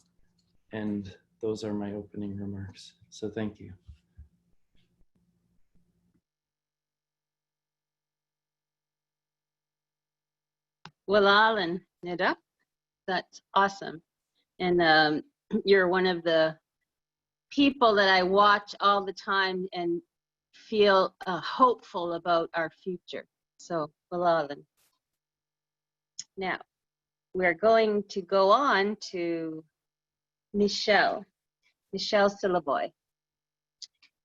And those are my opening remarks. So thank you. Well, Alan, Nida, that's awesome. And you're one of the people that I watch all the time and feel hopeful about our future. So, well, Alan. Now, we're going to go on to Michelle SYLLIBOY.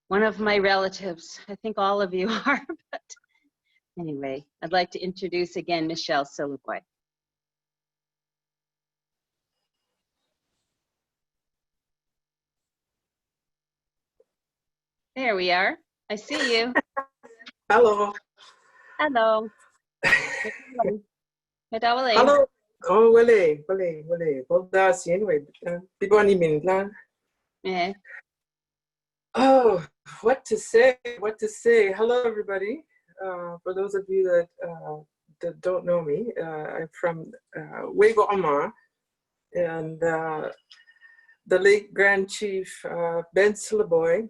One of my relatives. I think all of you are, but anyway, I'd like to introduce again Michelle SYLLIBOY. There we are. I see you. Hello. Hello. Hello. Oh, wale. Dalhousie anyway. People need me. Yeah. Oh, what to say? Hello, everybody. For those of you that don't know me, I'm from Wego Ama, and the late Grand Chief Ben SYLLIBOY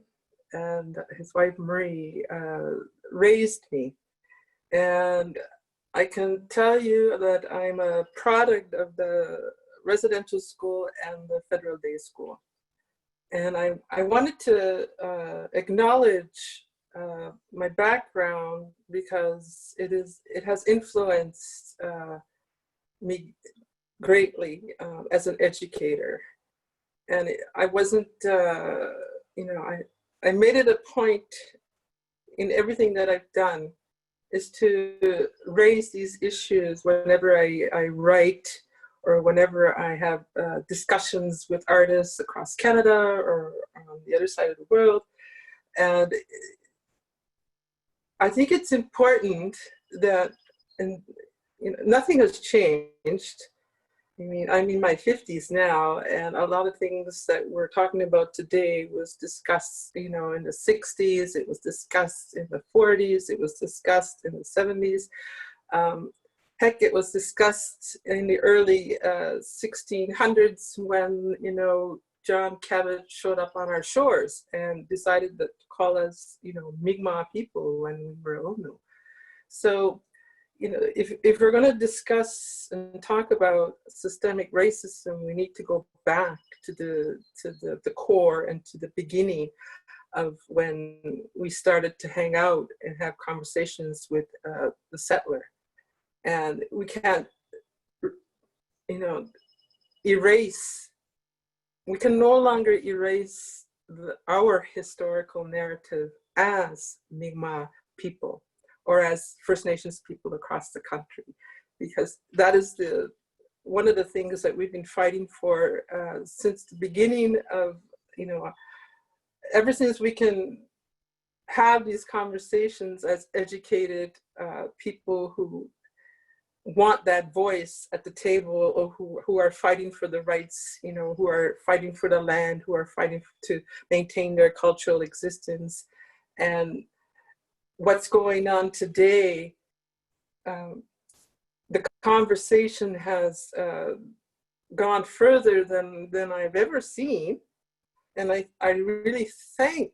and his wife Marie raised me. And I can tell you that I'm a product of the residential school and the federal day school. And I wanted to acknowledge my background because it has influenced me greatly as an educator. And I wasn't, I made it a point in everything that I've done is to raise these issues whenever I write or whenever I have discussions with artists across Canada or on the other side of the world. And I think it's important that, and nothing has changed. I'm in my 50s now, and a lot of things that we're talking about today was discussed, in the 60s, it was discussed in the 40s, it was discussed in the 70s. Heck, it was discussed in the early 1600s when, John Cabot showed up on our shores and decided to call us, Mi'kmaq people when we were Ono. So, if we're going to discuss and talk about systemic racism, we need to go back to the core and to the beginning of when we started to hang out and have conversations with the settler. And we can't, erase. We can no longer erase our historical narrative as Mi'kmaq people, or as First Nations people across the country, because that is one of the things that we've been fighting for since the beginning of, ever since we can have these conversations as educated people who want that voice at the table, or who are fighting for the rights, you know, who are fighting for the land, who are fighting to maintain their cultural existence. And what's going on today, the conversation has gone further than I've ever seen. And I really thank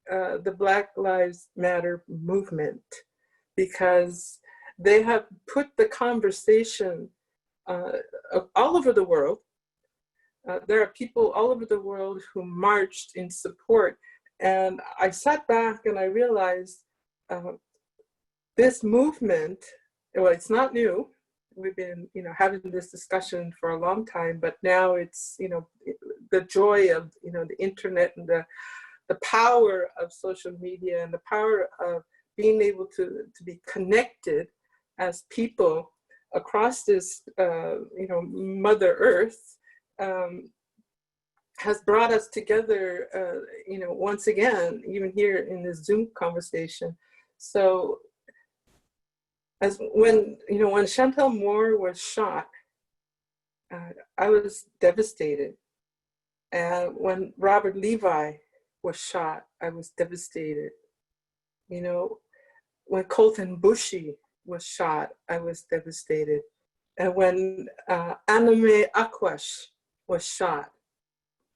the Black Lives Matter movement, because they have put the conversation all over the world. There are people all over the world who marched in support. And I sat back and I realized this movement, well, it's not new. We've been, you know, having this discussion for a long time, but now it's, you know, the joy of, you know, the internet and the power of social media and the power of being able to be connected as people across this, you know, Mother Earth, has brought us together, you know, once again, even here in this Zoom conversation. So, as when Chantal Moore was shot, I was devastated. And when Robert Levi was shot, I was devastated. You know, when Colton Bushey was shot, I was devastated. And when Aname Akwash was shot,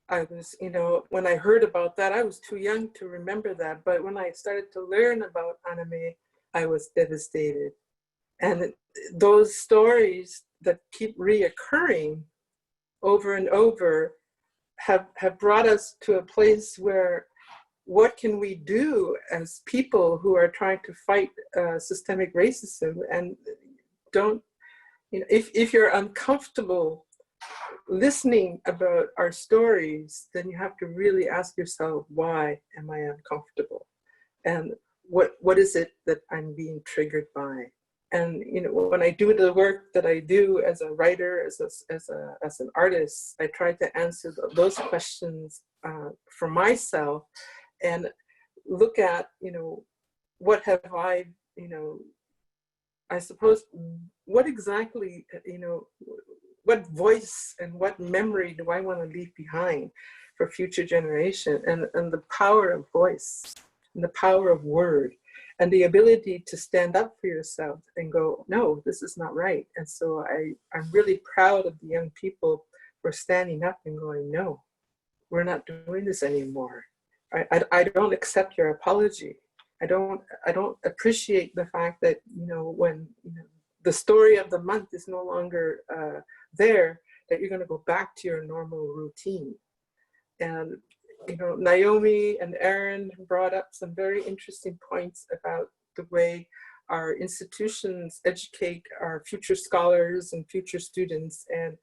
I was, you know, when I heard about that, I was too young to remember that. But when I started to learn about Aname, I was devastated. And those stories that keep reoccurring over and over have brought us to a place where, what can we do as people who are trying to fight systemic racism? And don't, you know, if you're uncomfortable listening about our stories, then you have to really ask yourself, why am I uncomfortable? And what is it that I'm being triggered by? And, you know, when I do the work that I do as a writer, as an artist, I try to answer those questions for myself and look at, you know, what have I, you know, I suppose, what exactly, you know, what voice and what memory do I want to leave behind for future generation? And the power of voice and the power of word and the ability to stand up for yourself and go, no, this is not right. And so I'm really proud of the young people who are standing up and going, no, we're not doing this anymore. I don't accept your apology. I don't appreciate the fact that, you know, when, you know, the story of the month is no longer there, that you're going to go back to your normal routine. And, you know, NAIOMI and Aaron brought up some very interesting points about the way our institutions educate our future scholars and future students. And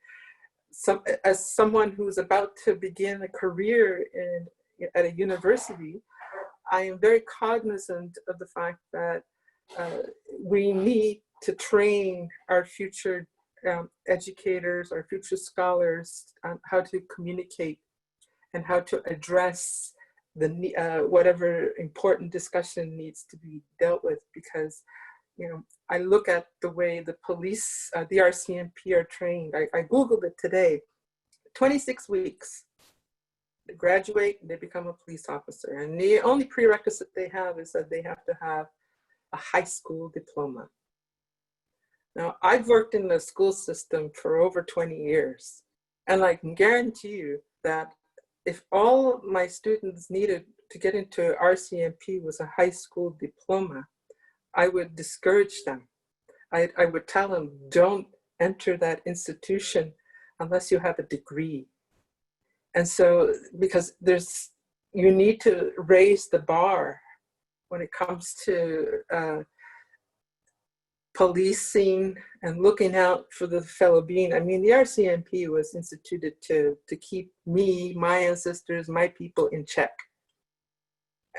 as someone who's about to begin a career at a university, I am very cognizant of the fact that we need to train our future educators, our future scholars, on how to communicate and how to address the whatever important discussion needs to be dealt with. Because, you know, I look at the way the police, the RCMP are trained. I Googled it today. 26 weeks. They graduate, they become a police officer. And the only prerequisite they have is that they have to have a high school diploma. Now, I've worked in the school system for over 20 years. And I can guarantee you that if all my students needed to get into RCMP was a high school diploma, I would discourage them. I would tell them, don't enter that institution unless you have a degree. And so, because you need to raise the bar when it comes to policing and looking out for the fellow being. I mean, the RCMP was instituted to keep me, my ancestors, my people in check.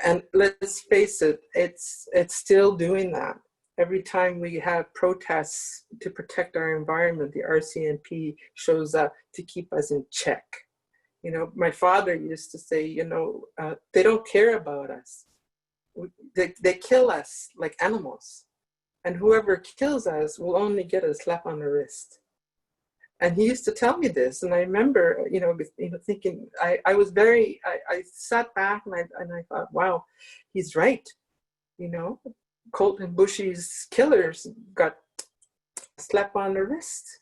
And let's face it, it's still doing that. Every time we have protests to protect our environment, the RCMP shows up to keep us in check. You know, my father used to say, you know, they don't care about us. they kill us like animals. And whoever kills us will only get a slap on the wrist. And he used to tell me this, and I remember, thinking, I sat back and I thought, wow, he's right. Colt and Bushy's killers got a slap on the wrist.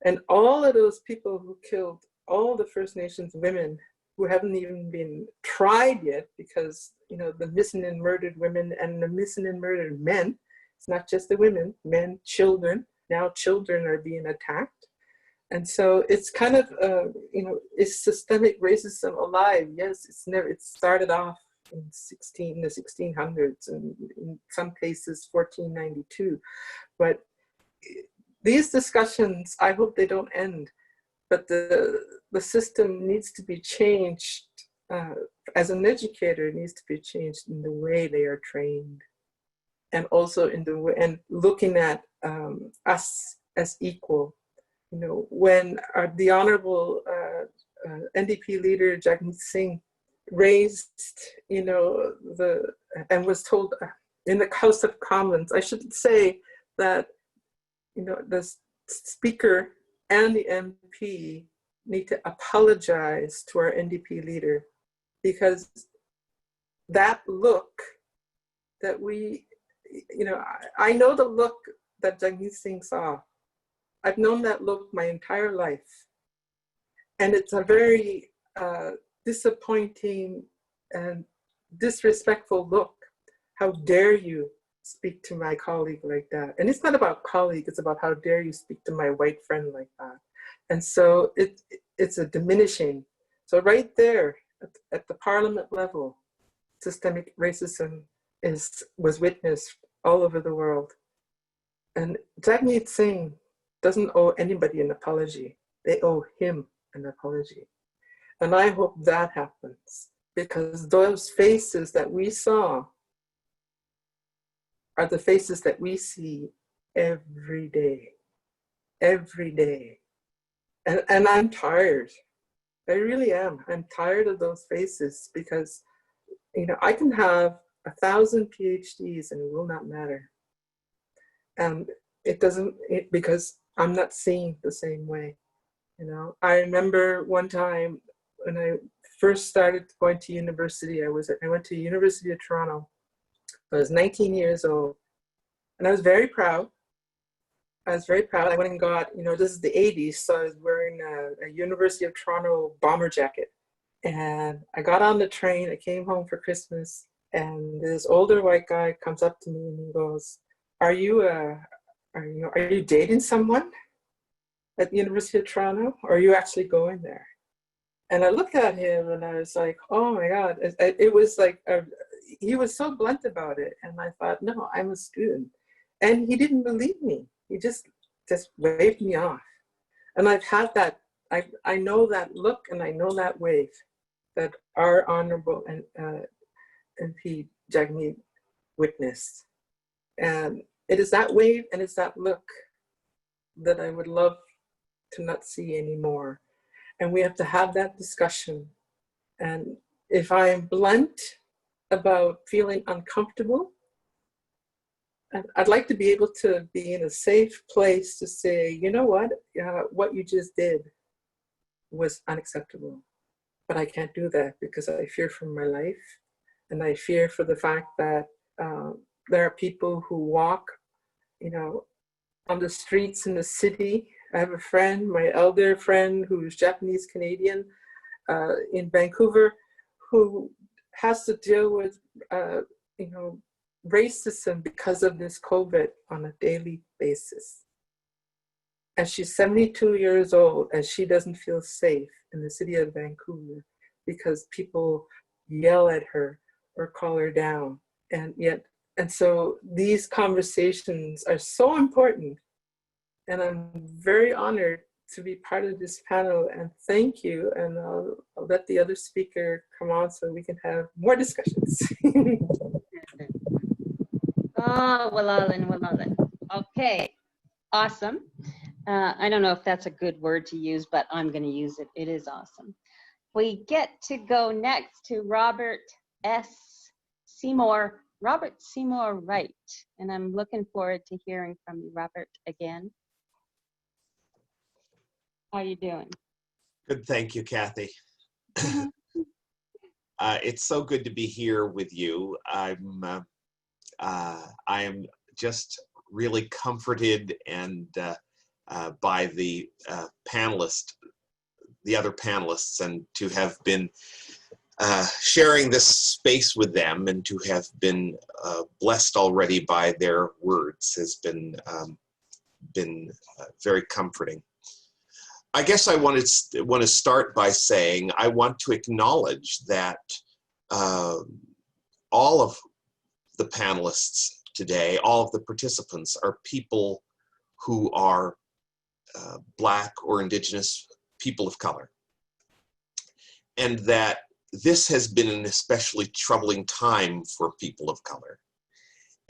And all of those people who killed all the First Nations women who haven't even been tried yet, because, the missing and murdered women and the missing and murdered men, it's not just the women, men, children, now children are being attacked. And so it's kind of, is systemic racism alive? Yes, it started off in the 1600s, and in some cases 1492. But these discussions, I hope they don't end, but the system needs to be changed. As an educator, it needs to be changed in the way they are trained, and also in the way, and looking at us as equal. When the Honorable NDP leader Jagmeet Singh raised, and was told in the House of Commons, I should say that, the Speaker and the MP need to apologize to our NDP leader, because that look that I know the look that Jagmeet Singh saw. I've known that look my entire life. And it's a very disappointing and disrespectful look. How dare you speak to my colleague like that? And it's not about colleague, it's about how dare you speak to my white friend like that. And so it's a diminishing. So right there at the parliament level, systemic racism was witnessed all over the world. And Jagmeet Singh doesn't owe anybody an apology. They owe him an apology. And I hope that happens, because those faces that we saw are the faces that we see every day. And I'm tired. I really am. I'm tired of those faces, because, I can have 1,000 PhDs and it will not matter. And because I'm not seeing the same way. I remember one time when I first started going to university, I went to University of Toronto. I was 19 years old, and I was very proud. I went and got, this is the 80s, so I was wearing a University of Toronto bomber jacket. And I got on the train, I came home for Christmas, and this older white guy comes up to me and he goes, are you dating someone at the University of Toronto, or are you actually going there? And I looked at him and I was like, oh my God. It was like, he was so blunt about it. And I thought, no, I'm a student. And he didn't believe me. He just waved me off. And I've had that, I know that look and I know that wave that our Honorable MP Jagmeet witnessed. And it is that wave and it's that look that I would love to not see anymore. And we have to have that discussion. And if I am blunt about feeling uncomfortable, I'd like to be able to be in a safe place to say, you know what you just did was unacceptable. But I can't do that because I fear for my life. And I fear for the fact that there are people who walk, on the streets in the city. I have a friend, my elder friend, who's Japanese Canadian in Vancouver, who has to deal with, racism because of this COVID on a daily basis. And she's 72 years old and she doesn't feel safe in the city of Vancouver because people yell at her or call her down. And so these conversations are so important. And I'm very honored to be part of this panel, and thank you. And I'll let the other speaker come on so we can have more discussions. Oh, Walalin. Okay, awesome. I don't know if that's a good word to use, but I'm going to use it. It is awesome. We get to go next to Robert S. Robert Seymour Wright. And I'm looking forward to hearing from you, Robert, again. How you doing? Good, thank you, Kathy. It's so good to be here with you. I am just really comforted and by the other panelists, and to have been sharing this space with them and to have been blessed already by their words has been very comforting. I guess I want to start by saying I want to acknowledge that all of the panelists today, all of the participants, are people who are Black or Indigenous people of color, and that this has been an especially troubling time for people of color.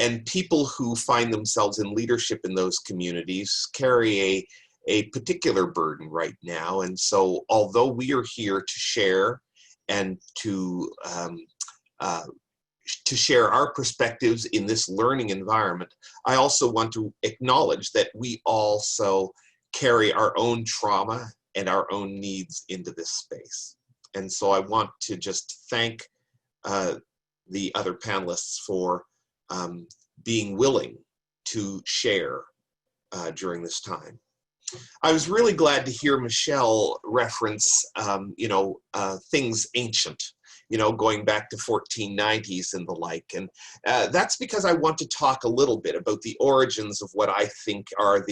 And people who find themselves in leadership in those communities carry a particular burden right now. And so although we are here to share and to share our perspectives in this learning environment, I also want to acknowledge that we also carry our own trauma and our own needs into this space. And so I want to just thank the other panelists for being willing to share during this time. I was really glad to hear Michelle reference, things ancient, going back to 1490s and the like. And that's because I want to talk a little bit about the origins of what I think are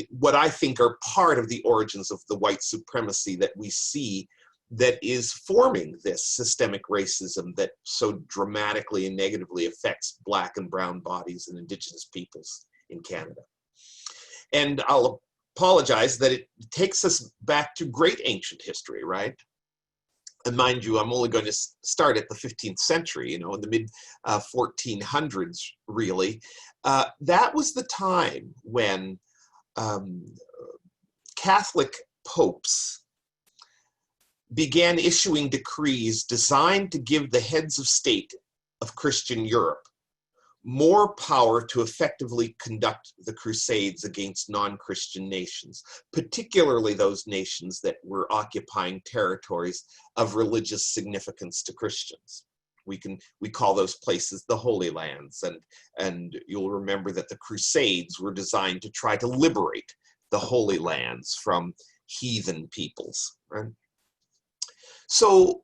what I think are part of the origins of the white supremacy that we see that is forming this systemic racism that so dramatically and negatively affects Black and brown bodies and Indigenous peoples in Canada. And I'll apologize that it takes us back to great ancient history, right? And mind you, I'm only going to start at the 15th century, in the mid 1400s, really. That was the time when Catholic popes began issuing decrees designed to give the heads of state of Christian Europe more power to effectively conduct the crusades against non-Christian nations, particularly those nations that were occupying territories of religious significance to Christians. We call those places the Holy Lands, and you'll remember that the crusades were designed to try to liberate the Holy Lands from heathen peoples, right? So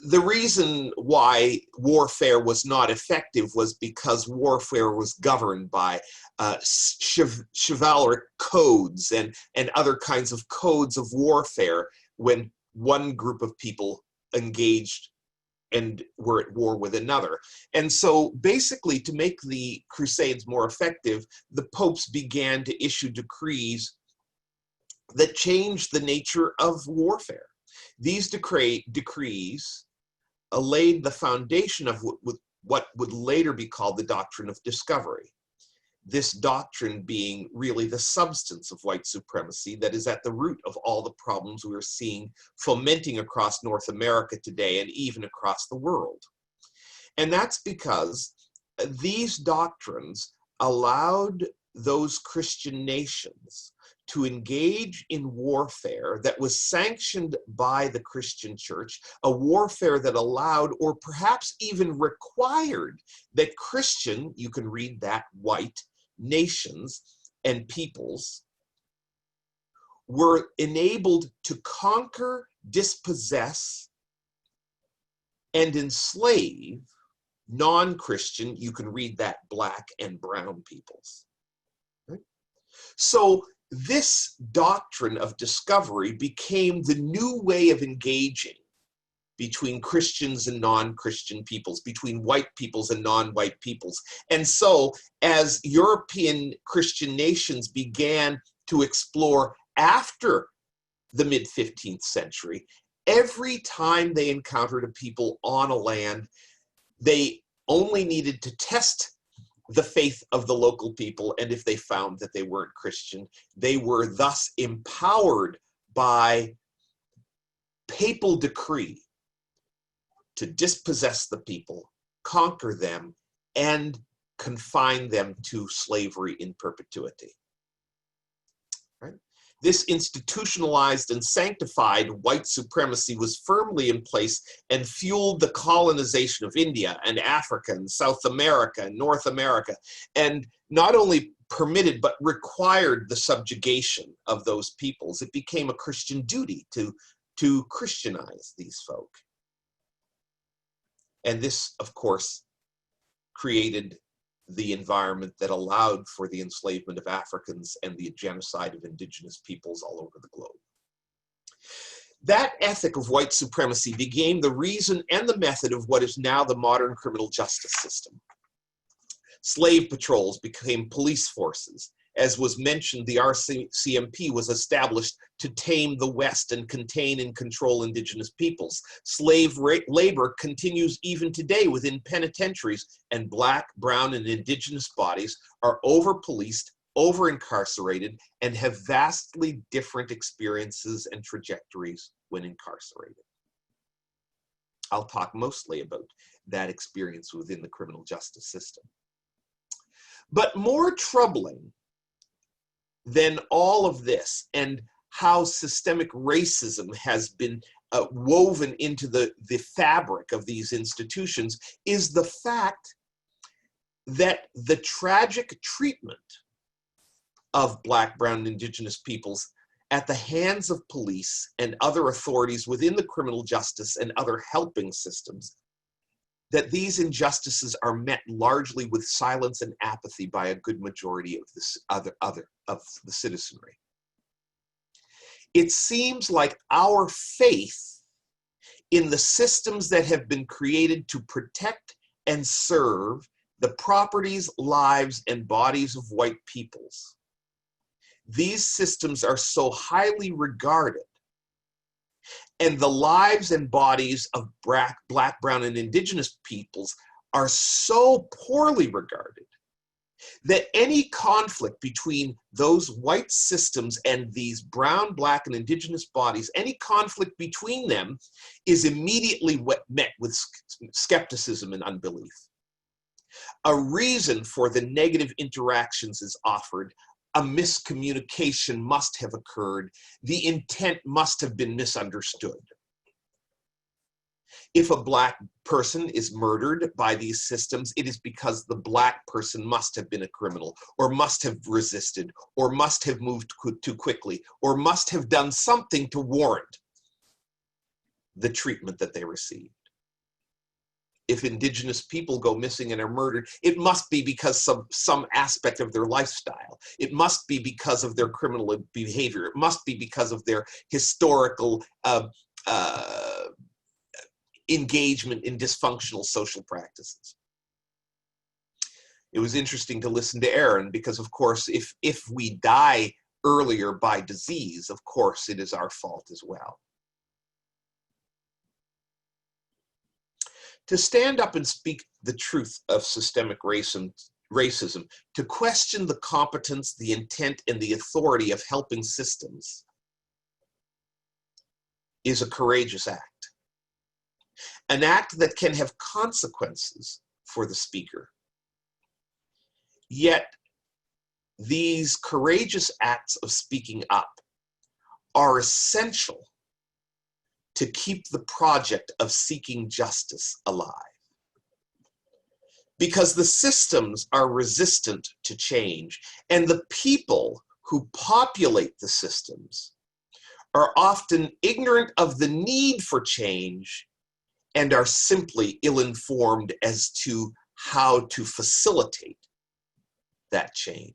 the reason why warfare was not effective was because warfare was governed by chivalric codes and other kinds of codes of warfare when one group of people engaged and were at war with another. And so basically, to make the Crusades more effective, the popes began to issue decrees that changed the nature of warfare. These decrees laid the foundation of what would later be called the doctrine of discovery. This doctrine being really the substance of white supremacy that is at the root of all the problems we're seeing fomenting across North America today and even across the world. And that's because these doctrines allowed those Christian nations to engage in warfare that was sanctioned by the Christian church, a warfare that allowed or perhaps even required that Christian, you can read that, white nations and peoples were enabled to conquer, dispossess, and enslave non-Christian, you can read that, Black and brown peoples. Right? So this doctrine of discovery became the new way of engaging between Christians and non-Christian peoples, between white peoples and non-white peoples. And so as European Christian nations began to explore after the mid-15th century, every time they encountered a people on a land, they only needed to test the faith of the local people, and if they found that they weren't Christian, they were thus empowered by papal decree to dispossess the people, conquer them, and confine them to slavery in perpetuity. Right? This institutionalized and sanctified white supremacy was firmly in place and fueled the colonization of India and Africa and South America and North America, and not only permitted but required the subjugation of those peoples. It became a Christian duty to Christianize these folk. And this, of course, created the environment that allowed for the enslavement of Africans and the genocide of indigenous peoples all over the globe. That ethic of white supremacy became the reason and the method of what is now the modern criminal justice system. Slave patrols became police forces. As was mentioned, the RCMP was established to tame the West and contain and control indigenous peoples. Slave labor continues even today within penitentiaries, and Black, brown, and indigenous bodies are over-policed, over-incarcerated, and have vastly different experiences and trajectories when incarcerated. I'll talk mostly about that experience within the criminal justice system. But more troubling than all of this, and how systemic racism has been woven into the fabric of these institutions, is the fact that the tragic treatment of Black, brown, and indigenous peoples at the hands of police and other authorities within the criminal justice and other helping systems, that these injustices are met largely with silence and apathy by a good majority of of the citizenry. It seems like our faith in the systems that have been created to protect and serve the properties, lives, and bodies of white peoples, these systems are so highly regarded, and the lives and bodies of Black, brown, and indigenous peoples are so poorly regarded that any conflict between those white systems and these brown, Black, and indigenous bodies, any conflict between them is immediately met with skepticism and unbelief. A reason for the negative interactions is offered. A miscommunication must have occurred. The intent must have been misunderstood. If a Black person is murdered by these systems, it is because the Black person must have been a criminal, or must have resisted, or must have moved too quickly, or must have done something to warrant the treatment that they received. If indigenous people go missing and are murdered, it must be because some aspect of their lifestyle. It must be because of their criminal behavior. It must be because of their historical engagement in dysfunctional social practices. It was interesting to listen to Aaron, because of course, if we die earlier by disease, of course it is our fault as well. To stand up and speak the truth of systemic racism, to question the competence, the intent, and the authority of helping systems is a courageous act. An act that can have consequences for the speaker. Yet, these courageous acts of speaking up are essential to keep the project of seeking justice alive. Because the systems are resistant to change, and the people who populate the systems are often ignorant of the need for change and are simply ill-informed as to how to facilitate that change.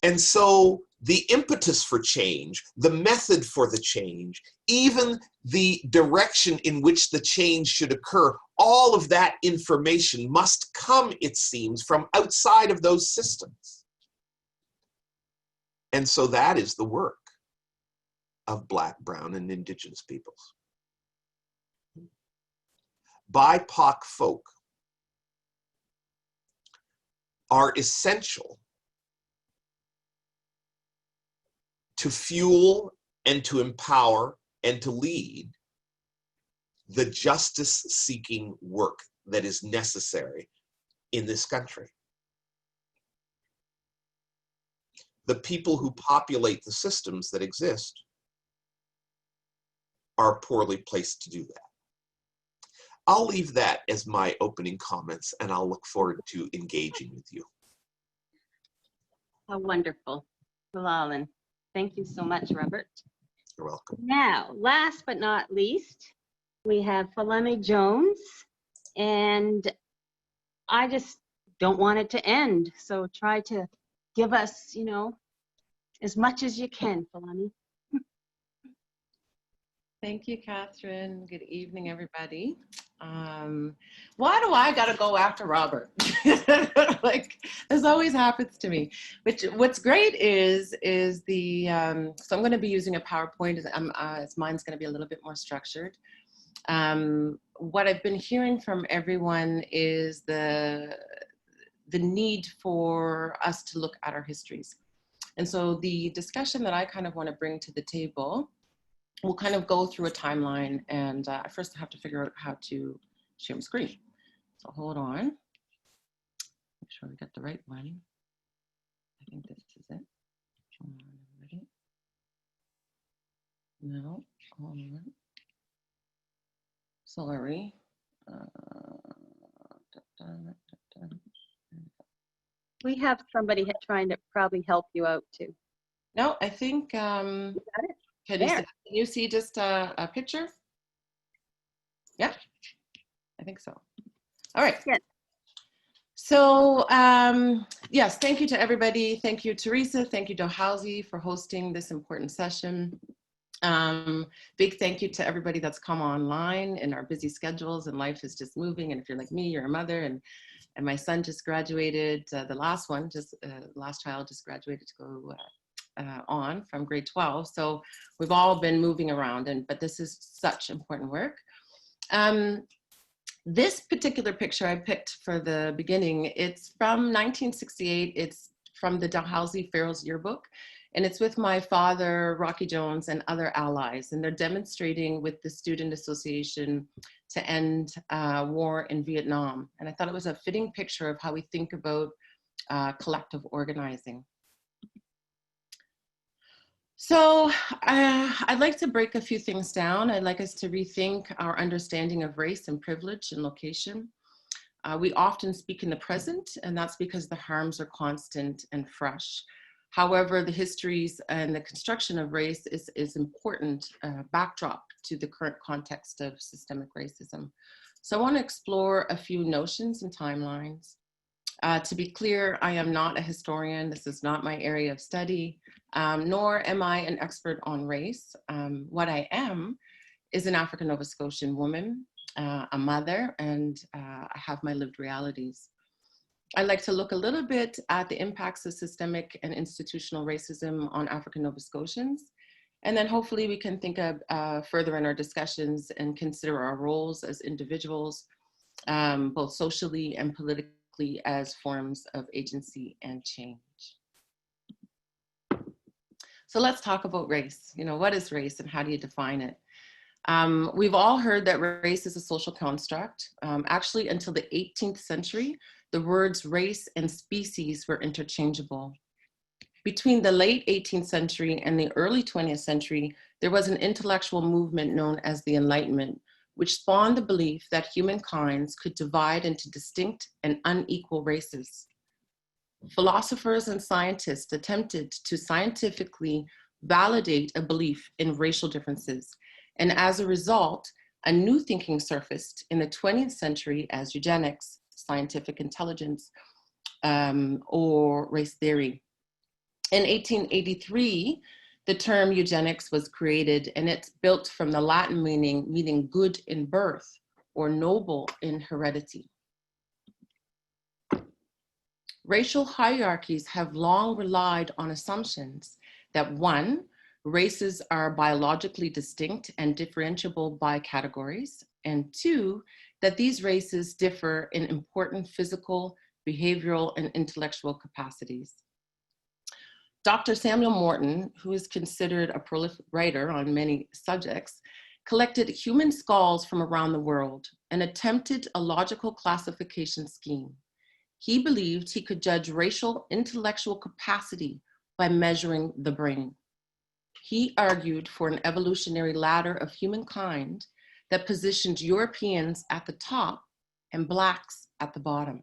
And so the impetus for change, the method for the change, even the direction in which the change should occur, all of that information must come, it seems, from outside of those systems. And so that is the work of Black, brown, and indigenous peoples. BIPOC folk are essential to fuel and to empower and to lead the justice-seeking work that is necessary in this country. The people who populate the systems that exist are poorly placed to do that. I'll leave that as my opening comments, and I'll look forward to engaging with you. How wonderful. Alan. Thank you so much, Robert. You're welcome. Now, last but not least, we have Falemi Jones, and I just don't want it to end. So try to give us, you know, as much as you can, Falemi. Thank you, Catherine. Good evening, everybody. Why do I gotta go after Robert? Like, this always happens to me. What's great is the, so I'm gonna be using a PowerPoint, mine's gonna be a little bit more structured. What I've been hearing from everyone is the need for us to look at our histories. And so the discussion that I kind of wanna bring to the table, we'll kind of go through a timeline, and first I have to figure out how to share my screen. So hold on, make sure we got the right one. I think this is it. Ready? No, hold on. Sorry. We have somebody trying to probably help you out too. No, I think, You got it? can There. you see just a picture? Yeah, I think so. All right. Yes. So yes, thank you to everybody. Thank you, Teresa. Thank you, Dalhousie, for hosting this important session. Big thank you to everybody that's come online in our busy schedules, and life is just moving. And if you're like me, you're a mother, and my son just graduated, the last one, last child just graduated to go on from grade 12. So we've all been moving around, but this is such important work. This particular picture I picked for the beginning, it's from 1968. It's from the Dalhousie Pharaoh's Yearbook, and it's with my father, Rocky Jones, and other allies, and they're demonstrating with the Student Association to end war in Vietnam. And I thought it was a fitting picture of how we think about collective organizing. So I'd like to break a few things down. I'd like us to rethink our understanding of race and privilege and location. We often speak in the present, and that's because the harms are constant and fresh. However, the histories and the construction of race is important backdrop to the current context of systemic racism. So I want to explore a few notions and timelines. To be clear, I am not a historian. This is not my area of study, nor am I an expert on race. What I am is an African Nova Scotian woman, a mother, and I have my lived realities. I'd like to look a little bit at the impacts of systemic and institutional racism on African Nova Scotians. And then hopefully we can think of further in our discussions and consider our roles as individuals, both socially and politically, as forms of agency and change. So let's talk about race. You know, what is race and how do you define it? We've all heard that race is a social construct. Actually, until the 18th century, the words race and species were interchangeable. Between the late 18th century and the early 20th century, there was an intellectual movement known as the Enlightenment, which spawned the belief that humankind could divide into distinct and unequal races. Philosophers and scientists attempted to scientifically validate a belief in racial differences, and as a result, a new thinking surfaced in the 20th century as eugenics, scientific intelligence, or race theory. In 1883, the term eugenics was created, and it's built from the Latin meaning good in birth or noble in heredity. Racial hierarchies have long relied on assumptions that 1, races are biologically distinct and differentiable by categories, and 2, that these races differ in important physical, behavioral, and intellectual capacities. Dr. Samuel Morton, who is considered a prolific writer on many subjects, collected human skulls from around the world and attempted a logical classification scheme. He believed he could judge racial intellectual capacity by measuring the brain. He argued for an evolutionary ladder of humankind that positioned Europeans at the top and Blacks at the bottom.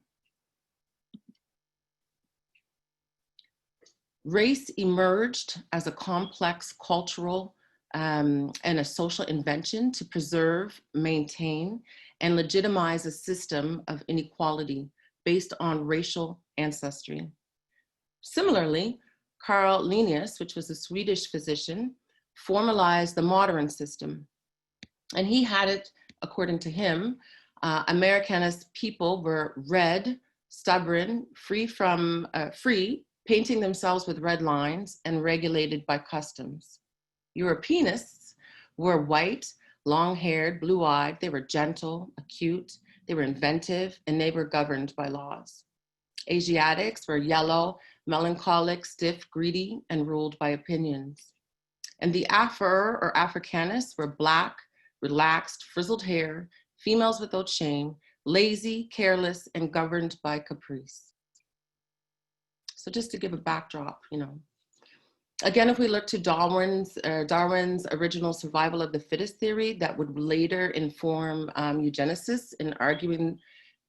Race emerged as a complex cultural and a social invention to preserve, maintain, and legitimize a system of inequality based on racial ancestry. Similarly, Carl Linnaeus, which was a Swedish physician, formalized the modern system. And he had it, according to him, Americanist people were red, stubborn, free, painting themselves with red lines and regulated by customs. Europeanists were white, long-haired, blue-eyed. They were gentle, acute, they were inventive, and they were governed by laws. Asiatics were yellow, melancholic, stiff, greedy, and ruled by opinions. And the Afar or Africanists were Black, relaxed, frizzled hair, females without shame, lazy, careless, and governed by caprice. So just to give a backdrop, you know. Again, if we look to Darwin's original survival of the fittest theory that would later inform eugenicists in arguing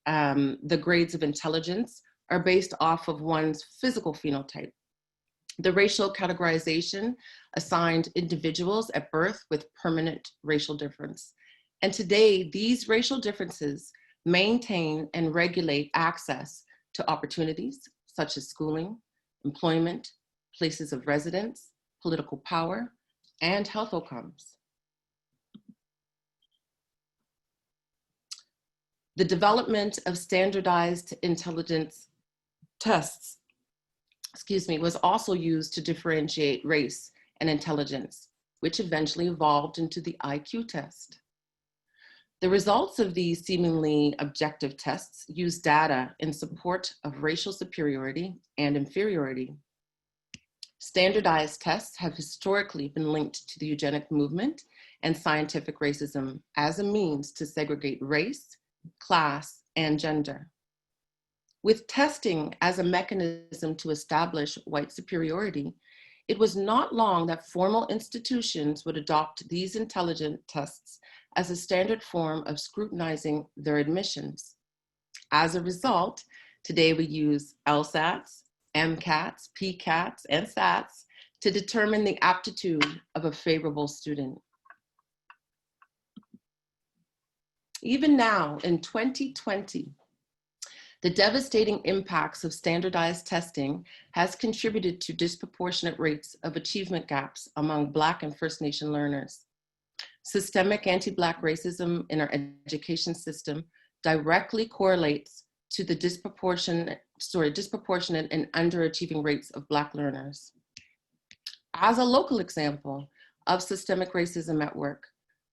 the grades of intelligence are based off of one's physical phenotype. The racial categorization assigned individuals at birth with permanent racial difference. And today, these racial differences maintain and regulate access to opportunities such as schooling, employment, places of residence, political power, and health outcomes. The development of standardized intelligence tests, was also used to differentiate race and intelligence, which eventually evolved into the IQ test. The results of these seemingly objective tests use data in support of racial superiority and inferiority. Standardized tests have historically been linked to the eugenic movement and scientific racism as a means to segregate race, class, and gender. With testing as a mechanism to establish white superiority, it was not long that formal institutions would adopt these intelligence tests as a standard form of scrutinizing their admissions. As a result, today we use LSATs, MCATs, PCATs, and SATs to determine the aptitude of a favorable student. Even now, in 2020, the devastating impacts of standardized testing has contributed to disproportionate rates of achievement gaps among Black and First Nation learners. Systemic anti-Black racism in our education system directly correlates to the disproportionate and underachieving rates of Black learners. As a local example of systemic racism at work,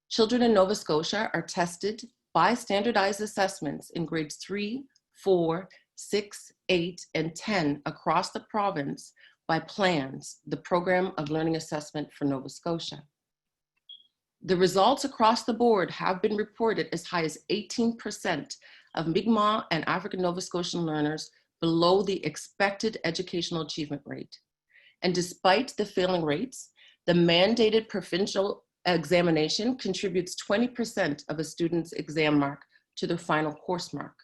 children in Nova Scotia are tested by standardized assessments in grades 3, 4, 6, 8, and 10 across the province by PLANS, the Program of Learning Assessment for Nova Scotia. The results across the board have been reported as high as 18% of Mi'kmaq and African Nova Scotian learners below the expected educational achievement rate. And despite the failing rates, the mandated provincial examination contributes 20% of a student's exam mark to their final course mark.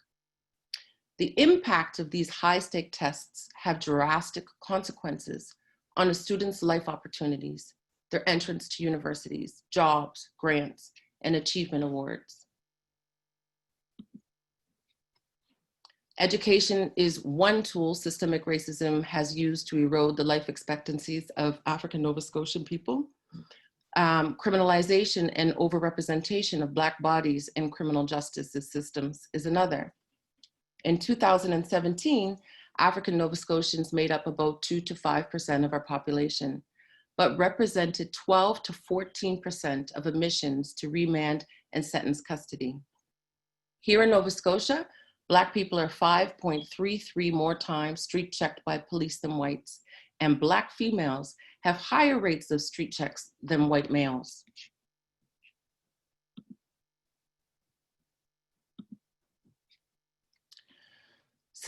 The impact of these high-stake tests have drastic consequences on a student's life opportunities, their entrance to universities, jobs, grants, and achievement awards. Education is one tool systemic racism has used to erode the life expectancies of African Nova Scotian people. Criminalization and overrepresentation of Black bodies in criminal justice systems is another. In 2017, African Nova Scotians made up about 2 to 5% of our population, but represented 12 to 14% of admissions to remand and sentence custody. Here in Nova Scotia, Black people are 5.33 more times street checked by police than whites, and Black females have higher rates of street checks than white males.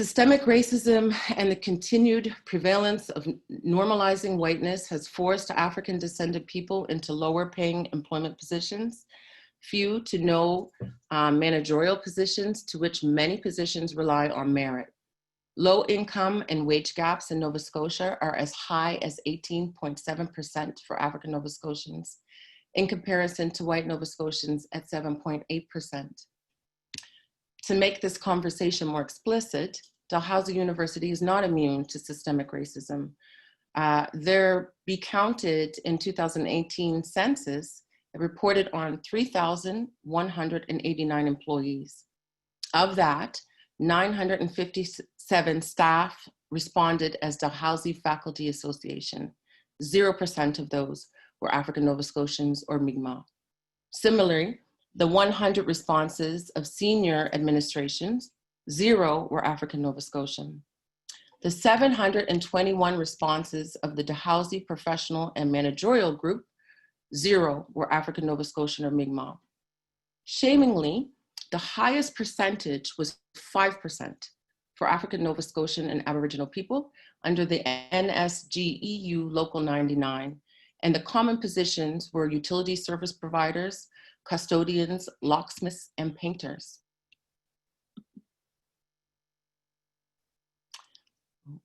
Systemic racism and the continued prevalence of normalizing whiteness has forced African descended people into lower paying employment positions, few to no managerial positions, to which many positions rely on merit. Low income and wage gaps in Nova Scotia are as high as 18.7% for African Nova Scotians, in comparison to white Nova Scotians at 7.8%. To make this conversation more explicit, Dalhousie University is not immune to systemic racism. There Be Counted in 2018 census reported on 3,189 employees. Of that, 957 staff responded as Dalhousie Faculty Association. 0% of those were African Nova Scotians or Mi'kmaq. Similarly, the 100 responses of senior administrations, 0 were African Nova Scotian. The 721 responses of the Dalhousie Professional and Managerial Group, 0 were African Nova Scotian or Mi'kmaq. Shamingly, the highest percentage was 5% for African Nova Scotian and Aboriginal people under the NSGEU Local 99. And the common positions were utility service providers, custodians, locksmiths, and painters.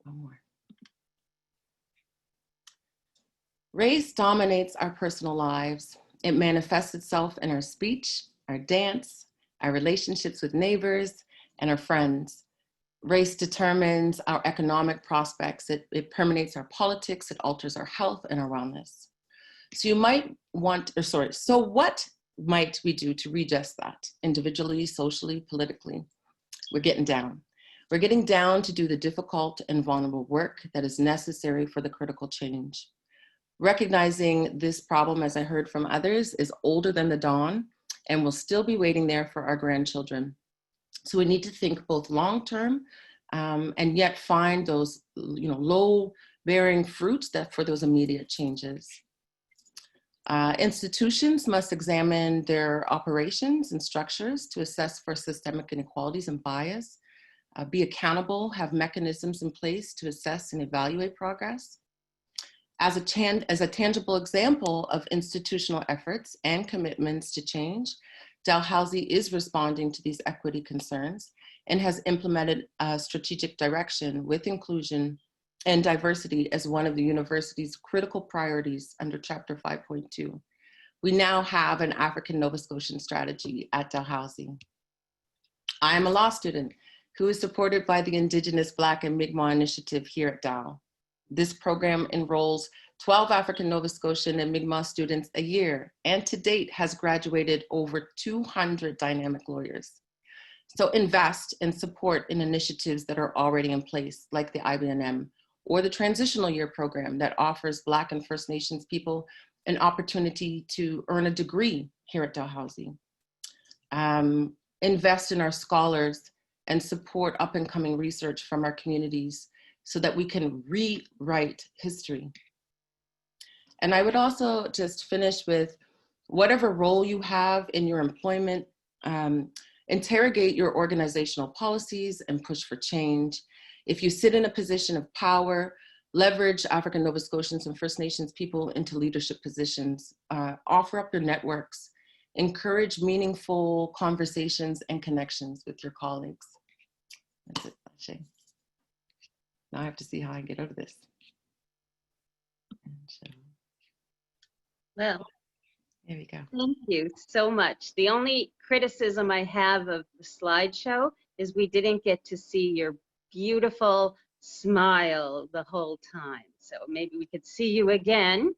One more. Race dominates our personal lives. It manifests itself in our speech, our dance, our relationships with neighbors, and our friends. Race determines our economic prospects. It permeates our politics. It alters our health and our wellness. So so what might we do to redress that individually, socially, politically? We're getting down. We're getting down to do the difficult and vulnerable work that is necessary for the critical change. Recognizing this problem, as I heard from others, is older than the dawn and will still be waiting there for our grandchildren. So we need to think both long-term and yet find those low-bearing fruits that for those immediate changes. Institutions must examine their operations and structures to assess for systemic inequalities and bias, be accountable, have mechanisms in place to assess and evaluate progress. As a tangible example of institutional efforts and commitments to change, Dalhousie is responding to these equity concerns and has implemented a strategic direction with inclusion and diversity as one of the university's critical priorities under Chapter 5.2. We now have an African Nova Scotian strategy at Dalhousie. I am a law student who is supported by the Indigenous Black and Mi'kmaq Initiative here at Dal. This program enrolls 12 African Nova Scotian and Mi'kmaq students a year, and to date has graduated over 200 dynamic lawyers. So invest and support in initiatives that are already in place, like the IBNM, or the Transitional Year program that offers Black and First Nations people an opportunity to earn a degree here at Dalhousie. Invest in our scholars and support up and coming research from our communities so that we can rewrite history. And I would also just finish with whatever role you have in your employment, interrogate your organizational policies and push for change. If you sit in a position of power, leverage African Nova Scotians and First Nations people into leadership positions, offer up your networks, encourage meaningful conversations and connections with your colleagues. That's it, Shay. Now I have to see how I get out of this. Well, there we go. Thank you so much. The only criticism I have of the slideshow is we didn't get to see your beautiful smile the whole time. So maybe we could see you again.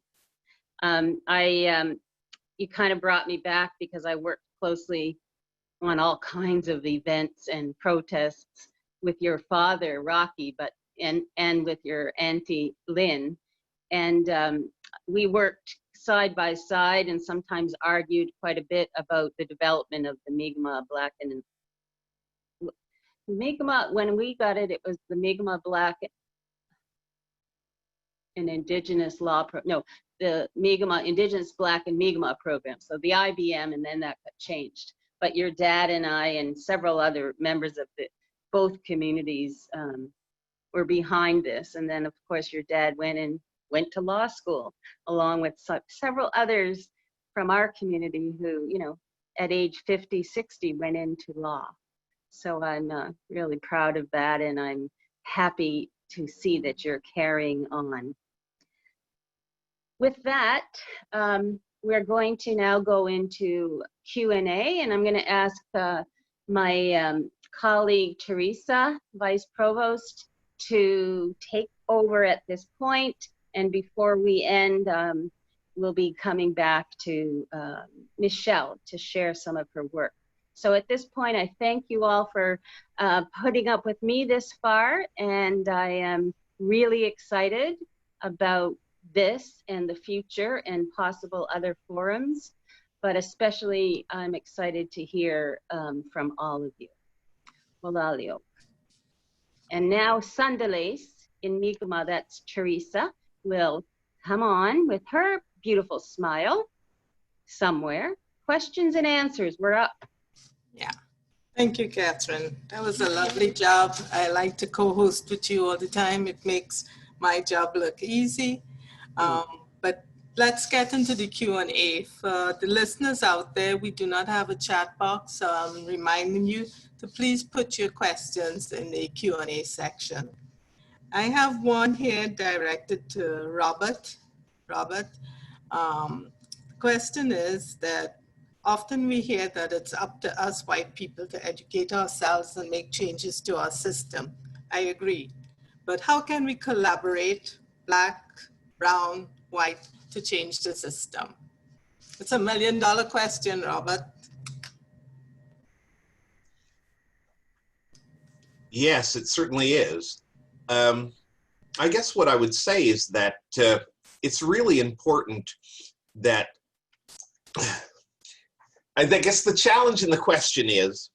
You kind of brought me back because I worked closely on all kinds of events and protests with your father, Rocky, and with your auntie, Lynn. And we worked side by side and sometimes argued quite a bit about the development of the Mi'kmaq Black and Mi'kmaq. When we got it, it was the Mi'kmaq Black and Indigenous Law the Mi'kmaq Indigenous Black and Mi'kmaq program. So the IBM, and then that got changed. But your dad and I and several other members of the both communities were behind this. And then, of course, your dad went to law school, along with several others from our community who, you know, at age 50, 60, went into law. So I'm really proud of that, and I'm happy to see that you're carrying on. With that, we're going to now go into Q&A, and I'm going to ask my colleague Teresa, Vice Provost, to take over at this point. And before we end, we'll be coming back to Michelle to share some of her work. So at this point, I thank you all for putting up with me this far, and I am really excited about this and the future and possible other forums, but especially I'm excited to hear from all of you. Walalio. And now Sandales in Mi'kmaq, that's Teresa, will come on with her beautiful smile somewhere. Questions and answers, we're up. Yeah. Thank you, Catherine. That was a lovely job. I like to co-host with you all the time. It makes my job look easy. But let's get into the Q&A. For the listeners out there, we do not have a chat box, so I'm reminding you to please put your questions in the Q&A section. I have one here directed to Robert. Robert, the question is that often we hear that it's up to us white people to educate ourselves and make changes to our system. I agree. But how can we collaborate, Black, brown, white, to change the system? It's $1 million question, Robert. Yes, it certainly is. I guess what I would say is that it's really important that, I guess the challenge in the question is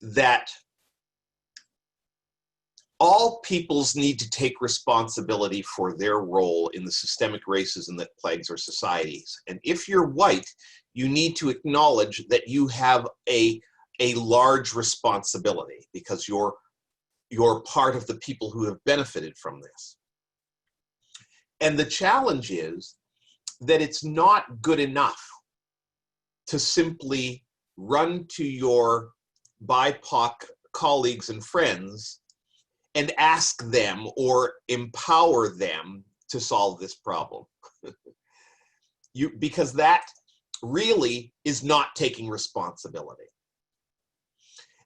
that all peoples need to take responsibility for their role in the systemic racism that plagues our societies. And if you're white, you need to acknowledge that you have a large responsibility because you're part of the people who have benefited from this. And the challenge is that it's not good enough to simply run to your BIPOC colleagues and friends and ask them or empower them to solve this problem. Because that really is not taking responsibility.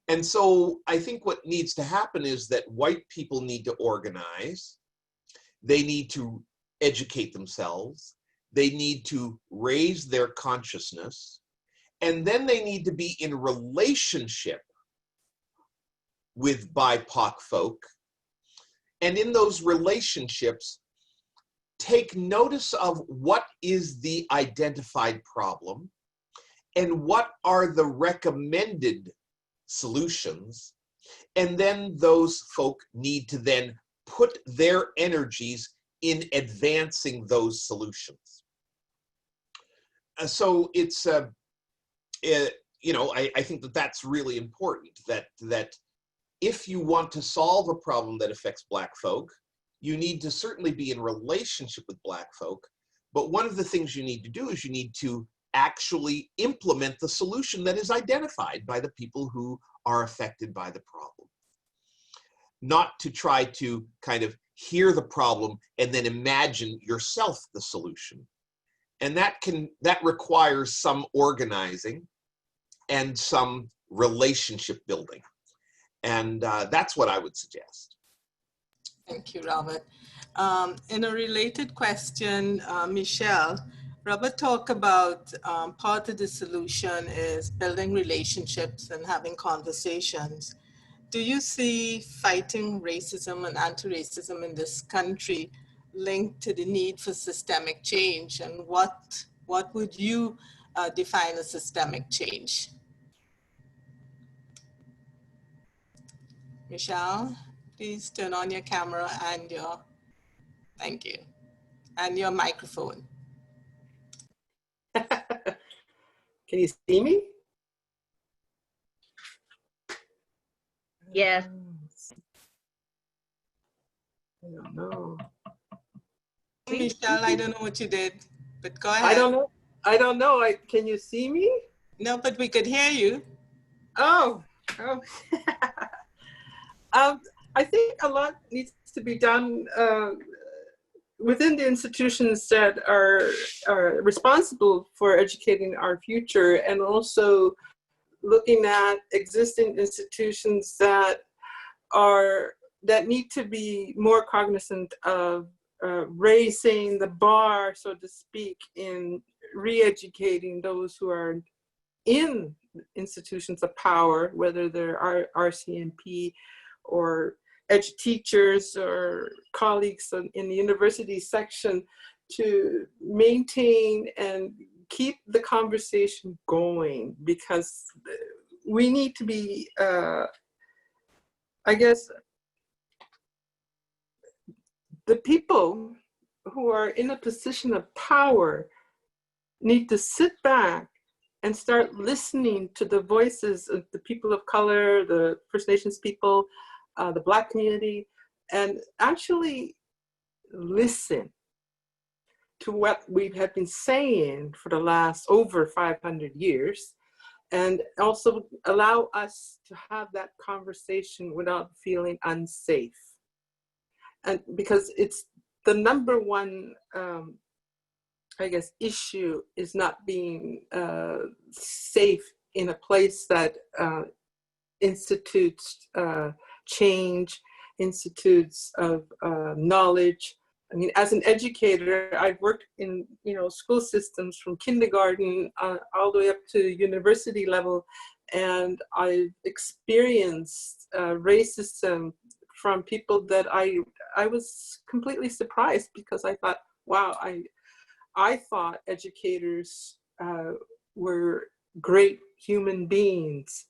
And so I think what needs to happen is that white people need to organize, they need to educate themselves, they need to raise their consciousness, and then they need to be in relationship with BIPOC folk. And in those relationships, take notice of what is the identified problem and what are the recommended solutions. And then those folk need to then put their energies in advancing those solutions. So it's, you know, I think that that's really important, that if you want to solve a problem that affects Black folk, you need to certainly be in relationship with Black folk. But one of the things you need to do is you need to actually implement the solution that is identified by the people who are affected by the problem. Not to try to kind of hear the problem and then imagine yourself the solution. And that requires some organizing and some relationship building. And that's what I would suggest. Thank you, Robert. In a related question, Michelle, Robert talked about part of the solution is building relationships and having conversations. Do you see fighting racism and anti-racism in this country linked to the need for systemic change? And what would you define as systemic change? Michelle, please turn on your camera and thank you, and your microphone. Can you see me? Yes. don't know. Michelle, I don't know what you did, but go ahead. I don't know. I don't know. Can you see me? No, but we could hear you. Oh. I think a lot needs to be done within the institutions that are responsible for educating our future, and also looking at existing institutions that need to be more cognizant of raising the bar, so to speak, in re-educating those who are in institutions of power, whether they're RCMP or teachers or colleagues in the university section, to maintain and keep the conversation going, because we need to be, I guess, the people who are in a position of power need to sit back and start listening to the voices of the people of color, the First Nations people, the Black community, and actually listen to what we have been saying for the last over 500 years, and also allow us to have that conversation without feeling unsafe. And because it's the number one, I guess, issue is not being safe in a place that institutes change, institutes of knowledge. I mean, as an educator, I've worked in school systems from kindergarten all the way up to university level, and I've experienced racism from people that I was completely surprised, because I thought, wow, I thought educators were great human beings,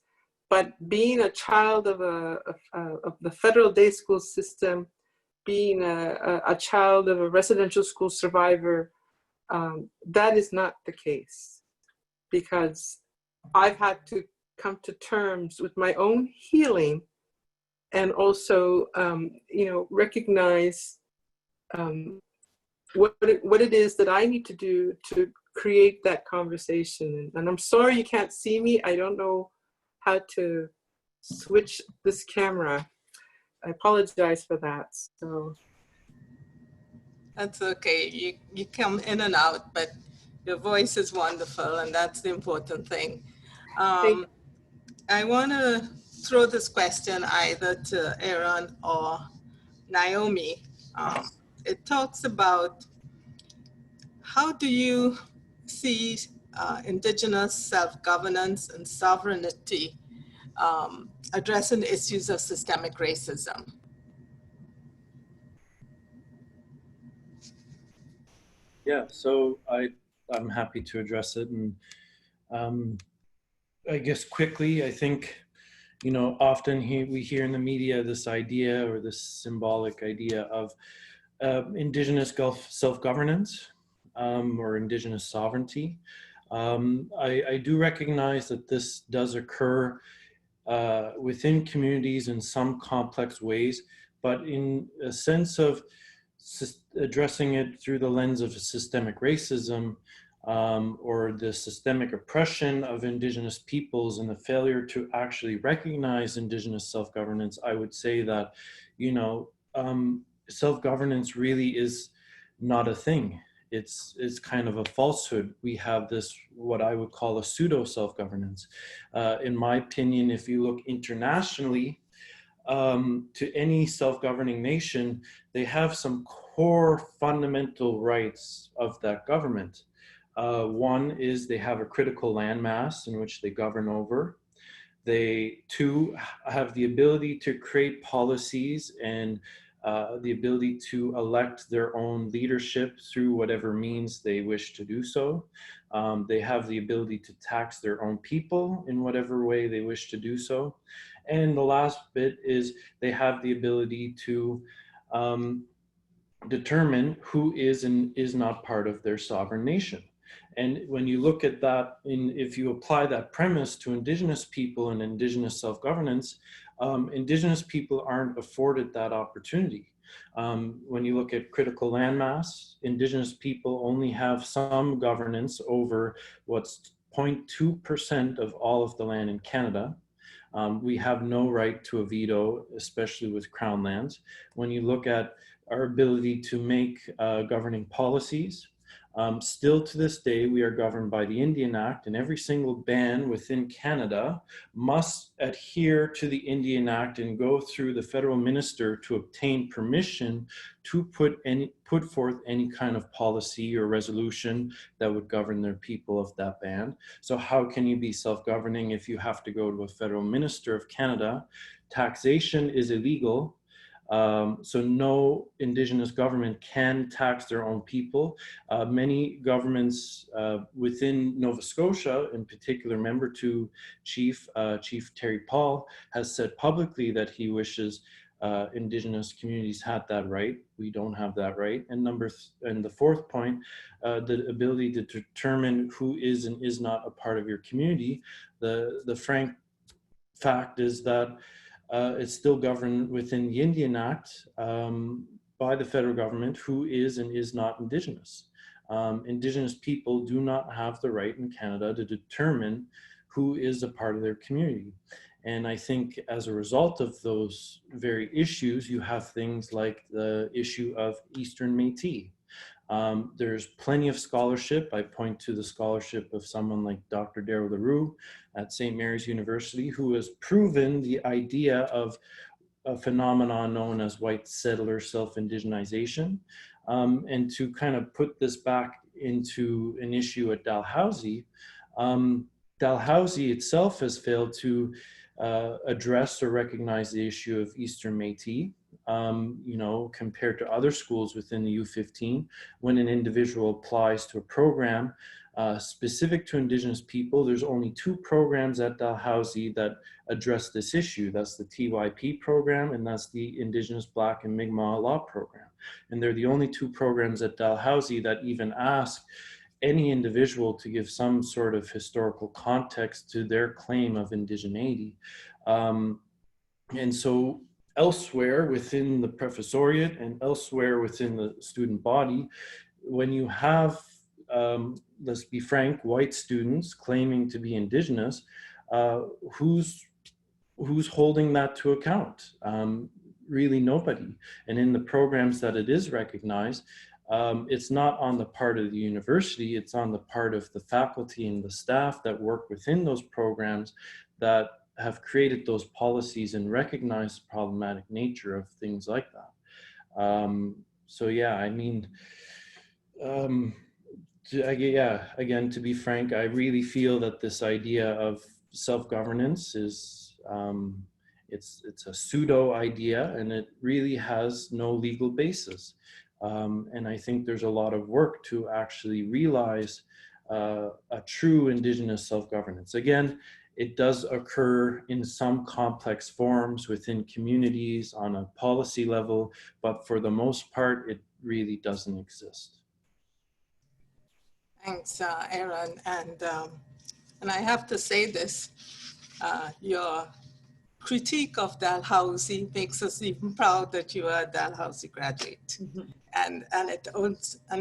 but being a child of the federal day school system, being a child of a residential school survivor, that is not the case, because I've had to come to terms with my own healing, and also recognize what it is that I need to do to create that conversation. And I'm sorry you can't see me. I don't know how to switch this camera. I apologize for that. So That's okay. You come in and out, but your voice is wonderful, and that's the important thing. I want to throw this question either to Aaron or NAIOMI. It talks about, how do you see Indigenous self-governance and sovereignty addressing issues of systemic racism? Yeah, so I'm happy to address it. And I guess quickly, I think, often we hear in the media this idea, or this symbolic idea of Indigenous self-governance or Indigenous sovereignty. I do recognize that this does occur within communities in some complex ways, but in a sense of addressing it through the lens of systemic racism, or the systemic oppression of Indigenous peoples, and the failure to actually recognize Indigenous self-governance, I would say that, self-governance really is not a thing. It's kind of a falsehood. We have this, what I would call a pseudo self-governance. In my opinion, if you look internationally, to any self-governing nation, they have some core fundamental rights of that government. One is they have a critical landmass in which they govern over. They, two, have the ability to create policies and the ability to elect their own leadership through whatever means they wish to do so. They have the ability to tax their own people in whatever way they wish to do so. And the last bit is they have the ability to determine who is and is not part of their sovereign nation. And when you look at that, if you apply that premise to Indigenous people and Indigenous self-governance, Indigenous people aren't afforded that opportunity. When you look at critical landmass, Indigenous people only have some governance over what's 0.2% of all of the land in Canada. We have no right to a veto, especially with Crown lands. When you look at our ability to make governing policies, still to this day, we are governed by the Indian Act, and every single band within Canada must adhere to the Indian Act and go through the federal minister to obtain permission to put forth any kind of policy or resolution that would govern their people of that band. So how can you be self-governing if you have to go to a federal minister of Canada? Taxation is illegal. So no Indigenous government can tax their own people. Many governments within Nova Scotia, in particular, member to Chief Terry Paul, has said publicly that he wishes Indigenous communities had that right. We don't have that right. And the fourth point, the ability to determine who is and is not a part of your community. The frank fact is that it's still governed within the Indian Act by the federal government who is and is not Indigenous. Indigenous people do not have the right in Canada to determine who is a part of their community. And I think as a result of those very issues, you have things like the issue of Eastern Métis. There's plenty of scholarship. I point to the scholarship of someone like Dr. Darryl LaRue at St. Mary's University, who has proven the idea of a phenomenon known as white settler self-indigenization. And to kind of put this back into an issue at Dalhousie, Dalhousie itself has failed to address or recognize the issue of Eastern Métis. You know, compared to other schools within the U15, when an individual applies to a program specific to Indigenous people, there's only 2 programs at Dalhousie that address this issue. That's the TYP program, and that's the Indigenous Black and Mi'kmaq Law program. And they're the only 2 programs at Dalhousie that even ask any individual to give some sort of historical context to their claim of indigeneity. And so elsewhere within the professoriate and elsewhere within the student body, when you have, let's be frank, white students claiming to be Indigenous, who's holding that to account? Really nobody. And in the programs that it is recognized, it's not on the part of the university, it's on the part of the faculty and the staff that work within those programs that have created those policies and recognize the problematic nature of things like that. So yeah, I mean, again, to be frank, I really feel that this idea of self-governance is, it's a pseudo idea, and it really has no legal basis. And I think there's a lot of work to actually realize a true Indigenous self-governance. Again, it does occur in some complex forms within communities on a policy level, but for the most part, it really doesn't exist. Thanks, Aaron. And I have to say this, your critique of Dalhousie makes us even proud that you are a Dalhousie graduate. Mm-hmm. And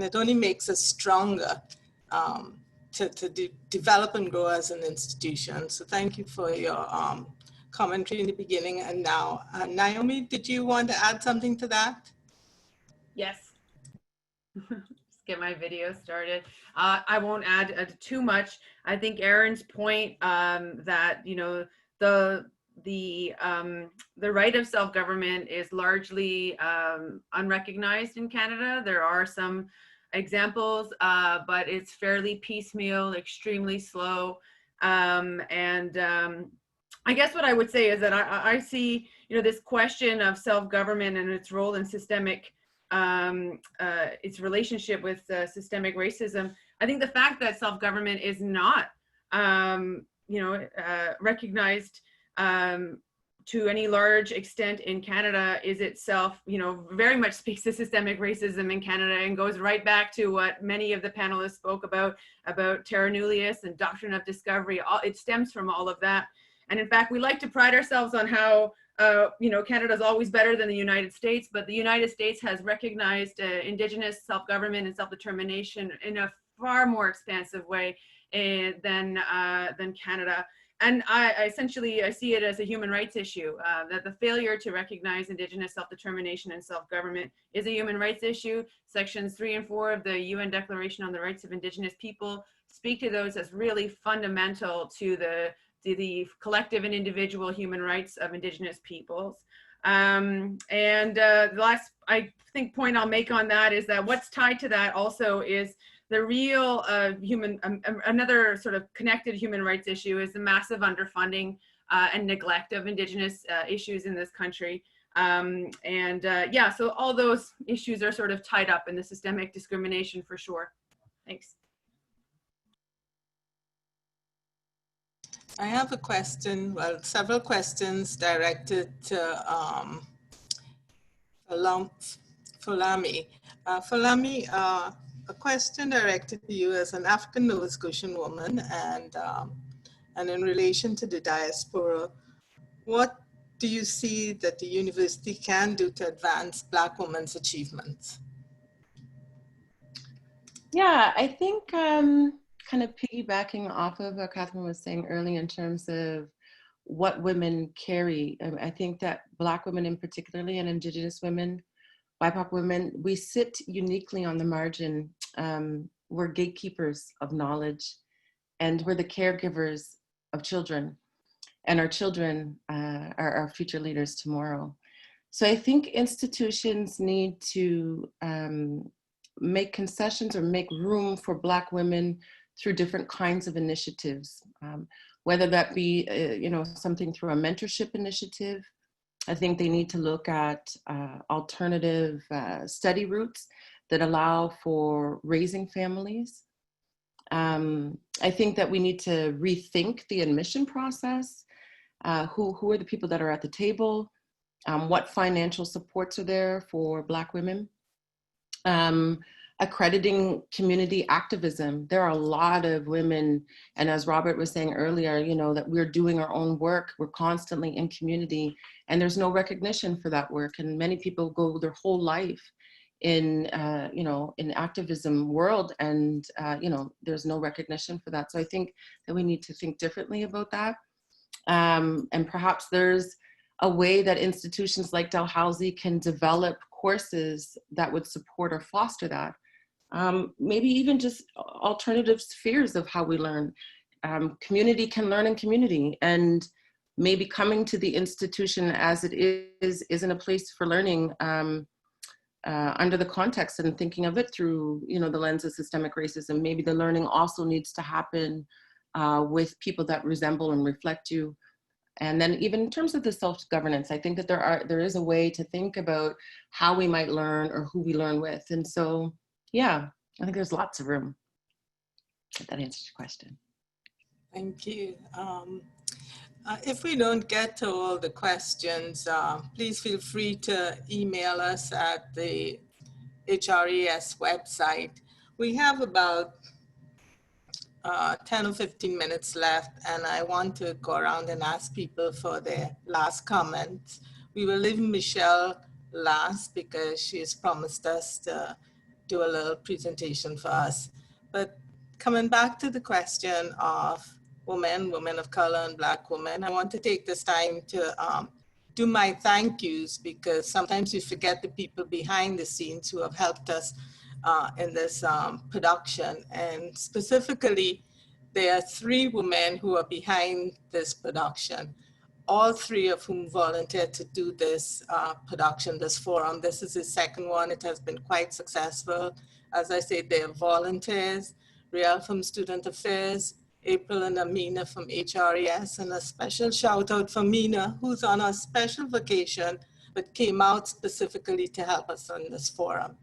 it only makes us stronger to develop and grow as an institution. So thank you for your commentary in the beginning and now. Naomi, did you want to add something to that? Yes. Just get my video started. I won't add too much. I think Aaron's point that, you know, the right of self-government is largely unrecognized in Canada. There are some examples, but it's fairly piecemeal, extremely slow. I guess what I would say is that I see, you know, this question of self-government and its role in systemic, its relationship with systemic racism. I think the fact that self-government is not, you know, recognized to any large extent in Canada is itself, you know, very much speaks to systemic racism in Canada and goes right back to what many of the panelists spoke about terra nullius and doctrine of discovery. It stems from all of that. And in fact, we like to pride ourselves on how Canada's always better than the United States, but the United States has recognized Indigenous self-government and self-determination in a far more expansive way than Canada. And I essentially see it as a human rights issue, that the failure to recognize Indigenous self-determination and self-government is a human rights issue. Sections 3 and 4 of the UN Declaration on the Rights of Indigenous People speak to those as really fundamental to the collective and individual human rights of Indigenous peoples. The last, I think, point I'll make on that is that what's tied to that also is the real another sort of connected human rights issue is the massive underfunding and neglect of Indigenous issues in this country. So all those issues are sort of tied up in the systemic discrimination for sure. Thanks. I have a question, well, several questions directed to Fulami. Fulami, a question directed to you as an African Nova Scotian woman and in relation to the diaspora, what do you see that the university can do to advance Black women's achievements? Yeah, I think kind of piggybacking off of what Catherine was saying earlier in terms of what women carry. I think that Black women in particularly and Indigenous women, BIPOC women, we sit uniquely on the margin. We're gatekeepers of knowledge and we're the caregivers of children, and our children are our future leaders tomorrow. So I think institutions need to make concessions or make room for Black women through different kinds of initiatives, whether that be something through a mentorship initiative. I think they need to look at alternative study routes that allow for raising families. I think that we need to rethink the admission process. Who are the people that are at the table? What financial supports are there for Black women? Accrediting community activism. There are a lot of women, and as Robert was saying earlier, that we're doing our own work. We're constantly in community, and there's no recognition for that work. And many people go their whole life in activism world, and there's no recognition for that. So I think that we need to think differently about that. And perhaps there's a way that institutions like Dalhousie can develop courses that would support or foster that. Maybe even just alternative spheres of how we learn. Community can learn in community, and maybe coming to the institution as it isn't a place for learning under the context and thinking of it through the lens of systemic racism. Maybe the learning also needs to happen with people that resemble and reflect you. And then even in terms of the self-governance, I think that there is a way to think about how we might learn or who we learn with. And so, yeah, I think there's lots of room. If that answers your question. Thank you. If we don't get to all the questions, please feel free to email us at the HRES website. We have about 10 or 15 minutes left, and I want to go around and ask people for their last comments. We will leave Michelle last because she has promised us to do a little presentation for us. But coming back to the question of women of color, and Black women, I want to take this time to do my thank yous, because sometimes we forget the people behind the scenes who have helped us in this production. And specifically, there are 3 women who are behind this production, all 3 of whom volunteered to do this production, this forum. This is the second one. It has been quite successful. As I said, they are volunteers: Riel from Student Affairs, April and Amina from HRES, and a special shout out for Mina, who's on a special vacation, but came out specifically to help us on this forum.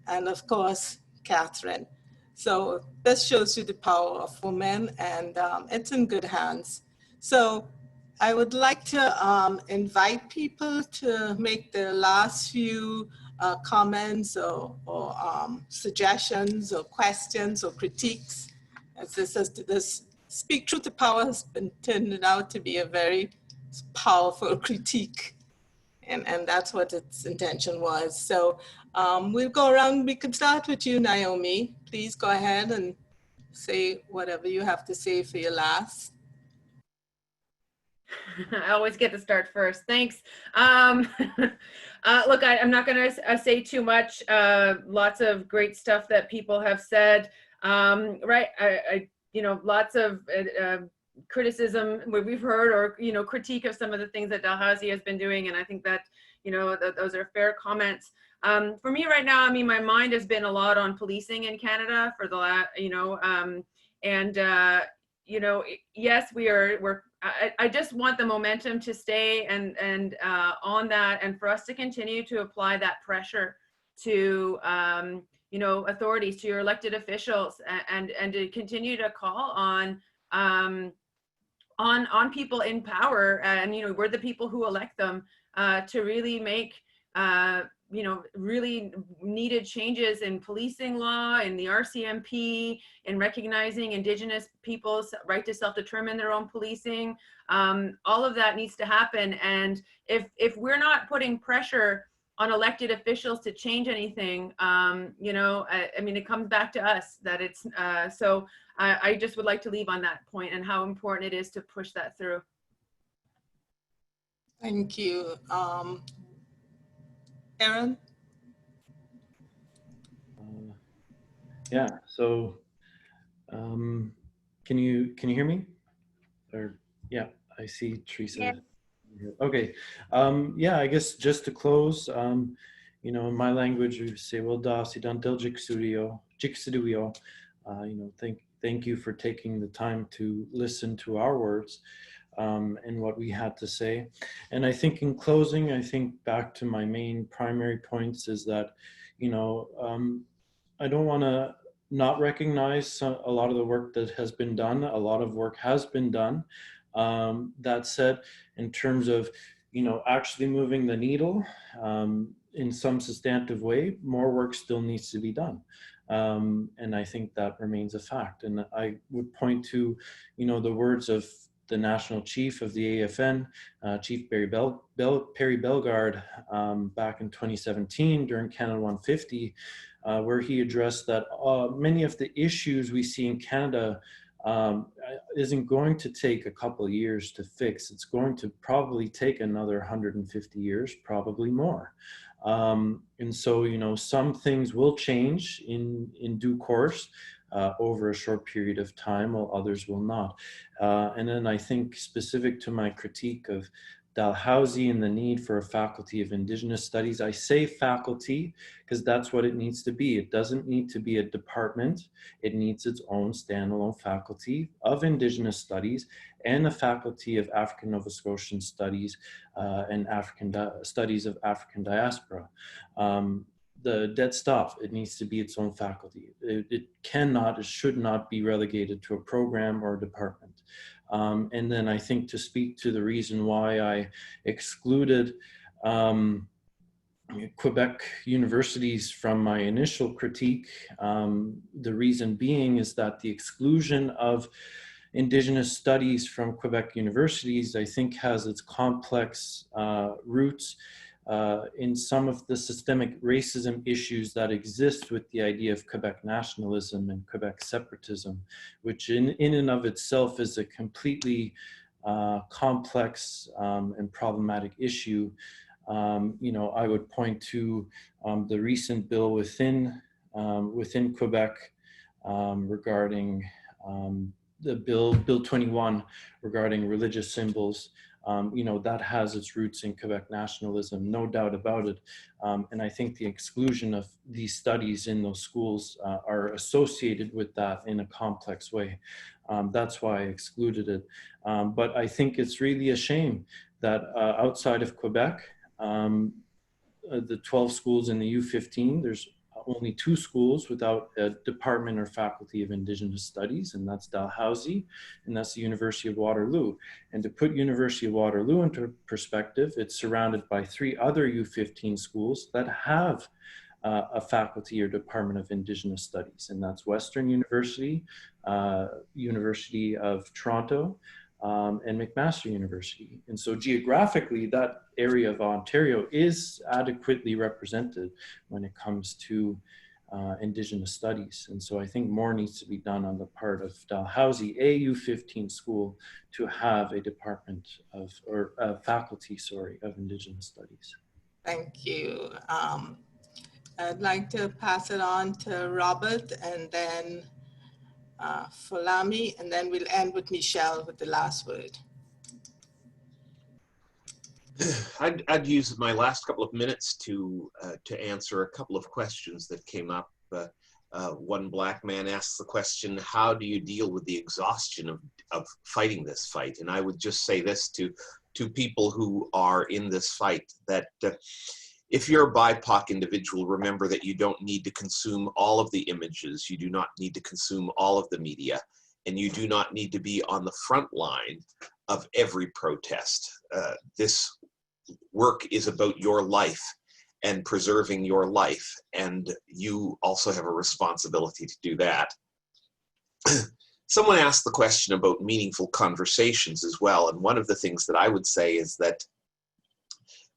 And of course, Catherine. So this shows you the power of women, and it's in good hands. So I would like to invite people to make their last few comments or suggestions or questions or critiques. As this Speak Truth to Power has been turned out to be a very powerful critique. And that's what its intention was. So we'll go around. We could start with you, Naomi. Please go ahead and say whatever you have to say for your last. I always get to start first. Thanks. Look, I'm not going to say too much. Lots of great stuff that people have said. Right. Lots of criticism we've heard, or, critique of some of the things that Dalhousie has been doing. And I think that, those are fair comments. For me right now, I mean, my mind has been a lot on policing in Canada for the last, yes, I just want the momentum to stay and on that, and for us to continue to apply that pressure to, authorities, to your elected officials, and to continue to call on people in power, and we're the people who elect them, to really make really needed changes in policing law, in the RCMP, in recognizing Indigenous people's right to self-determine their own policing. All of that needs to happen, and if we're not putting pressure on elected officials to change anything, I mean, it comes back to us that it's so. I just would like to leave on that point and how important it is to push that through. Thank you. Aaron? Yeah, so can you hear me? Or yeah, I see Teresa. Yeah. Okay, yeah, I guess just to close, in my language we say, well, Untitled Chapter, thank you for taking the time to listen to our words and what we had to say. And I think in closing, I think back to my main primary points is that, I don't want to not recognize a lot of the work that has been done. A lot of work has been done. That said, in terms of, actually moving the needle in some substantive way, more work still needs to be done. And I think that remains a fact. And I would point to, the words of the national chief of the AFN, Chief Perry Bellegarde, back in 2017 during Canada 150, where he addressed that many of the issues we see in Canada isn't going to take a couple of years to fix. It's going to probably take another 150 years, probably more. And so, some things will change in due course over a short period of time, while others will not. And then I think specific to my critique of Dalhousie and the need for a faculty of Indigenous Studies, I say faculty because that's what it needs to be. It doesn't need to be a department. It needs its own standalone faculty of Indigenous Studies and a faculty of African Nova Scotian Studies and Studies of African Diaspora. The dead stop, it needs to be its own faculty. It should not be relegated to a program or a department. And then I think to speak to the reason why I excluded Quebec universities from my initial critique, the reason being is that the exclusion of Indigenous studies from Quebec universities, I think, has its complex roots in some of the systemic racism issues that exist with the idea of Quebec nationalism and Quebec separatism, which in and of itself is a completely complex and problematic issue. I would point to the recent bill within Quebec regarding the bill 21 regarding religious symbols. That has its roots in Quebec nationalism, no doubt about it. And I think the exclusion of these studies in those schools are associated with that in a complex way. That's why I excluded it. But I think it's really a shame that outside of Quebec, the 12 schools in the U15, there's only 2 schools without a department or faculty of Indigenous Studies, and that's Dalhousie, and that's the University of Waterloo. And to put University of Waterloo into perspective, it's surrounded by 3 other U15 schools that have a faculty or department of Indigenous Studies, and that's Western University, University of Toronto, and McMaster University. And so geographically, that area of Ontario is adequately represented when it comes to Indigenous studies. And so I think more needs to be done on the part of Dalhousie AU15 school to have a department of, or a faculty, sorry, of Indigenous studies. Thank you. I'd like to pass it on to Robert and then Fulami, and then we'll end with Michelle with the last word. I'd use my last couple of minutes to answer a couple of questions that came up. One black man asks the question, how do you deal with the exhaustion of fighting this fight? And I would just say this to people who are in this fight, that if you're a BIPOC individual, remember that you don't need to consume all of the images, you do not need to consume all of the media, and you do not need to be on the front line of every protest. This work is about your life and preserving your life, and you also have a responsibility to do that. Someone asked the question about meaningful conversations as well, and one of the things that I would say is that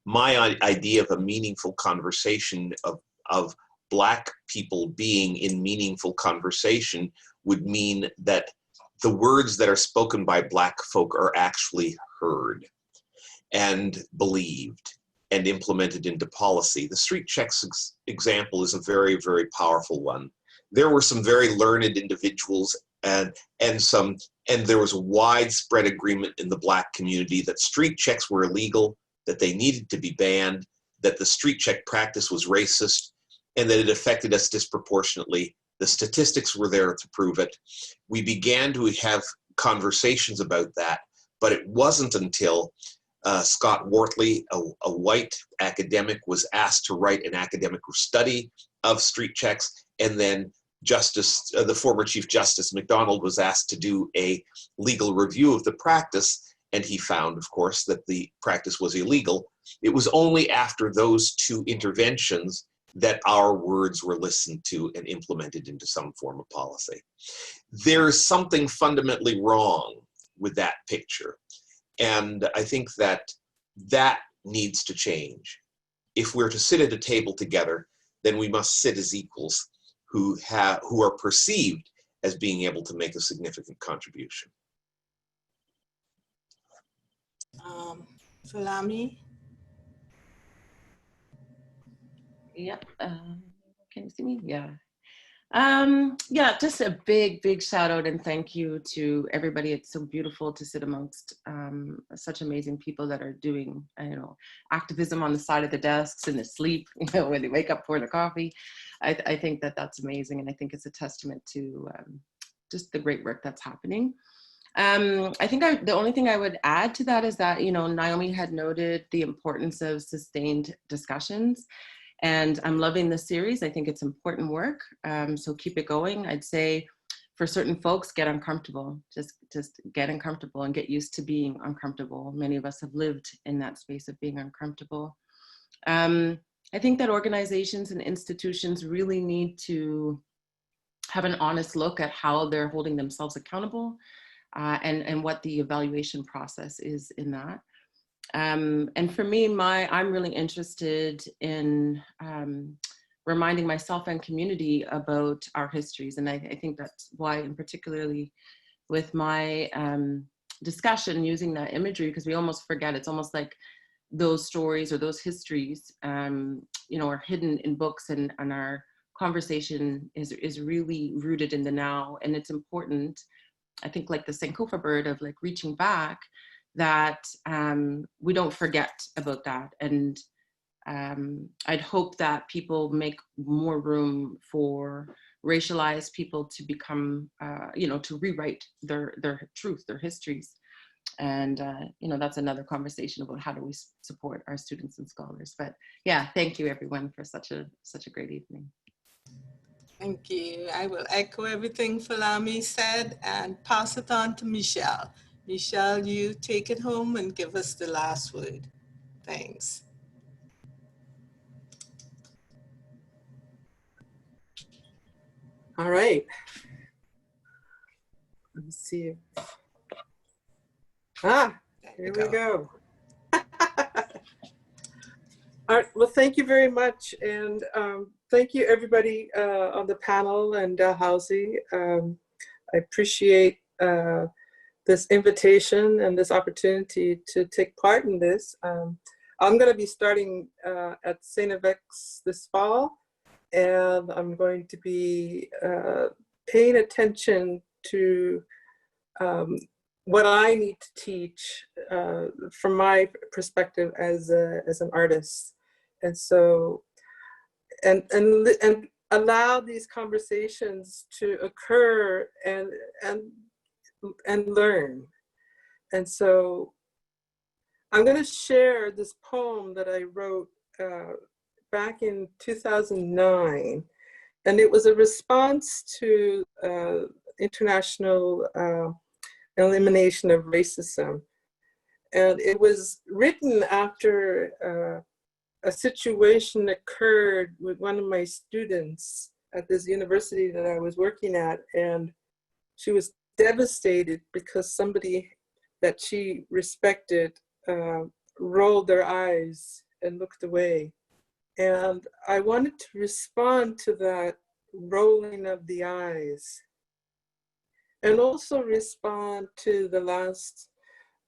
my idea of a meaningful conversation of Black people being in meaningful conversation would mean that the words that are spoken by Black folk are actually heard and believed and implemented into policy. The street checks example is a very, very powerful one. There were some very learned individuals and there was widespread agreement in the Black community that street checks were illegal, that they needed to be banned, that the street check practice was racist, and that it affected us disproportionately. The statistics were there to prove it. We began to have conversations about that, but it wasn't until Scott Wortley, a white academic, was asked to write an academic study of street checks, and then the former Chief Justice MacDonald was asked to do a legal review of the practice, and he found, of course, that the practice was illegal. It was only after those two interventions that our words were listened to and implemented into some form of policy. There's something fundamentally wrong with that picture. And I think that that needs to change. If we're to sit at a table together, then we must sit as equals who are perceived as being able to make a significant contribution. Fulami? Yep. Can you see me? Yeah. Yeah, just a big shout out and thank you to everybody. It's so beautiful to sit amongst such amazing people that are doing, activism on the side of the desks in the sleep, when they wake up for the coffee. I think that that's amazing, and I think it's a testament to just the great work that's happening. I think the only thing I would add to that is that, NAIOMI had noted the importance of sustained discussions. And I'm loving this series. I think it's important work. So keep it going. I'd say for certain folks, get uncomfortable. Just get uncomfortable and get used to being uncomfortable. Many of us have lived in that space of being uncomfortable. I think that organizations and institutions really need to have an honest look at how they're holding themselves accountable and what the evaluation process is in that. And for me, I'm really interested in reminding myself and community about our histories. And I think that's why, and particularly with my discussion using that imagery, because we almost forget, it's almost like those stories or those histories, are hidden in books, and our conversation is really rooted in the now. And it's important, I think, like the Sankofa bird of like reaching back, that we don't forget about that. And I'd hope that people make more room for racialized people to become, to rewrite their truth, their histories. And, that's another conversation about how do we support our students and scholars. But yeah, thank you everyone for such a great evening. Thank you. I will echo everything Fulami said and pass it on to Michelle. Michelle, you take it home and give us the last word. Thanks. All right. Let's see. Here we go. All right, well, thank you very much. And thank you everybody on the panel and Dalhousie. I appreciate this invitation and this opportunity to take part in this. I'm going to be starting at St. Avex this fall, and I'm going to be paying attention to what I need to teach from my perspective as an artist. And so, and allow these conversations to occur and learn. And so I'm going to share this poem that I wrote back in 2009. And it was a response to international elimination of racism. And it was written after a situation occurred with one of my students at this university that I was working at. And she was devastated because somebody that she respected rolled their eyes and looked away. And I wanted to respond to that rolling of the eyes, and also respond to the last,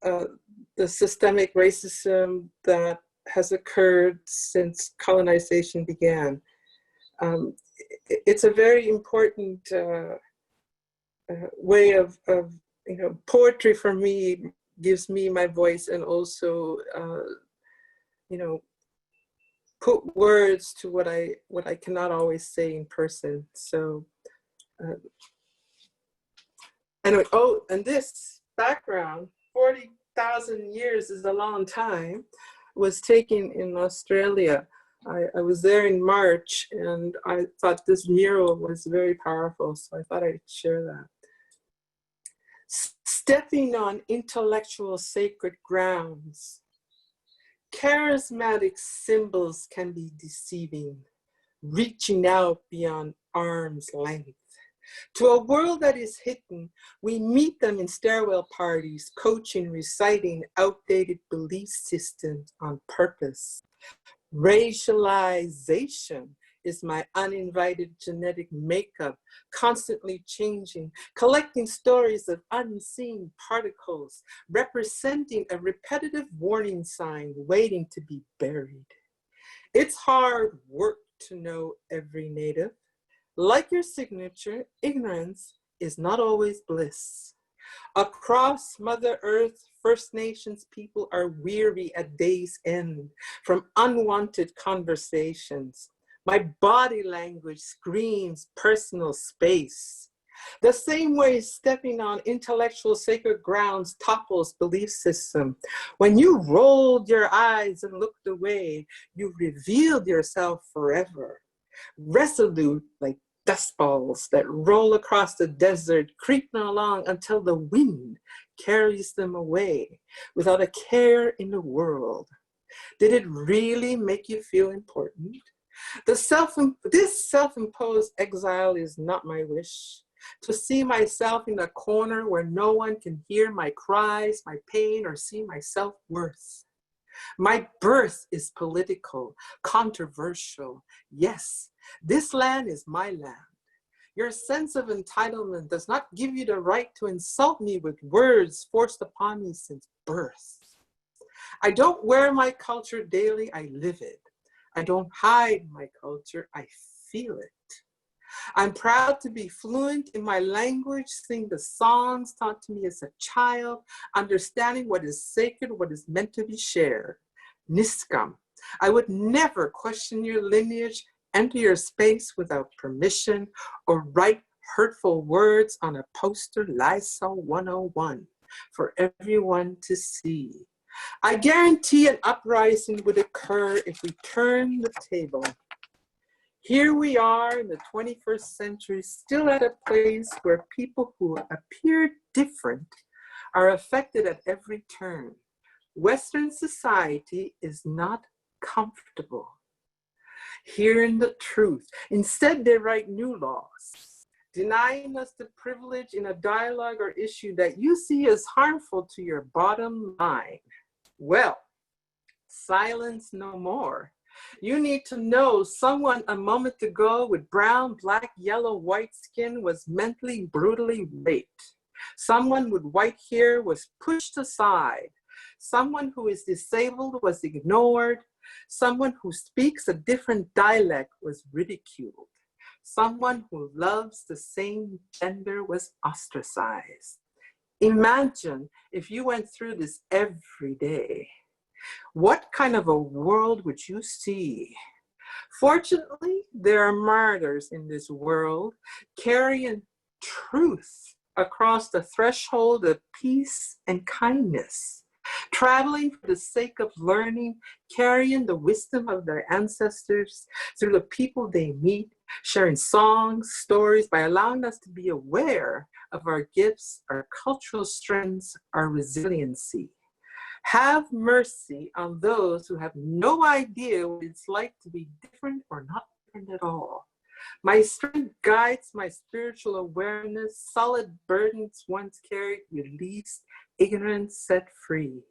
the systemic racism that has occurred since colonization began. It's a very important way of, you know, poetry for me gives me my voice, and also, you know, put words to what I cannot always say in person. So, anyway, oh, and this background, 40,000 years is a long time, was taken in Australia. I was there in March, and I thought this mural was very powerful, so I thought I'd share that. Stepping on intellectual sacred grounds, charismatic symbols can be deceiving, reaching out beyond arm's length. To a world that is hidden, we meet them in stairwell parties, coaching, reciting outdated belief systems on purpose. Racialization is my uninvited genetic makeup, constantly changing, collecting stories of unseen particles, representing a repetitive warning sign waiting to be buried. It's hard work to know every native. Like your signature, ignorance is not always bliss. Across Mother Earth, First Nations people are weary at day's end from unwanted conversations. My body language screams personal space. The same way stepping on intellectual sacred grounds topples belief system. When you rolled your eyes and looked away, you revealed yourself forever. Resolute like dust balls that roll across the desert, creeping along until the wind carries them away without a care in the world. Did it really make you feel important? This self-imposed exile is not my wish. To see myself in a corner where no one can hear my cries, my pain, or see my self-worth. My birth is political, controversial. Yes, this land is my land. Your sense of entitlement does not give you the right to insult me with words forced upon me since birth. I don't wear my culture daily, I live it. I don't hide my culture, I feel it. I'm proud to be fluent in my language, sing the songs taught to me as a child, understanding what is sacred, what is meant to be shared. Niskam. I would never question your lineage, enter your space without permission, or write hurtful words on a poster, Lysol 101, for everyone to see. I guarantee an uprising would occur if we turn the table. Here we are in the 21st century, still at a place where people who appear different are affected at every turn. Western society is not comfortable hearing the truth. Instead, they write new laws. denying us the privilege in a dialogue or issue that you see as harmful to your bottom line. Well, silence no more. You need to know someone a moment ago with brown, black, yellow, white skin was mentally, brutally raped. Someone with white hair was pushed aside. Someone who is disabled was ignored. Someone who speaks a different dialect was ridiculed. Someone who loves the same gender was ostracized. Imagine if you went through this every day. What kind of a world would you see? Fortunately, there are martyrs in this world carrying truth across the threshold of peace and kindness, traveling for the sake of learning, carrying the wisdom of their ancestors through the people they meet, sharing songs, stories, by allowing us to be aware of our gifts, our cultural strengths, our resiliency. Have mercy on those who have no idea what it's like to be different or not different at all. My strength guides my spiritual awareness. Solid burdens once carried, released, ignorance set free.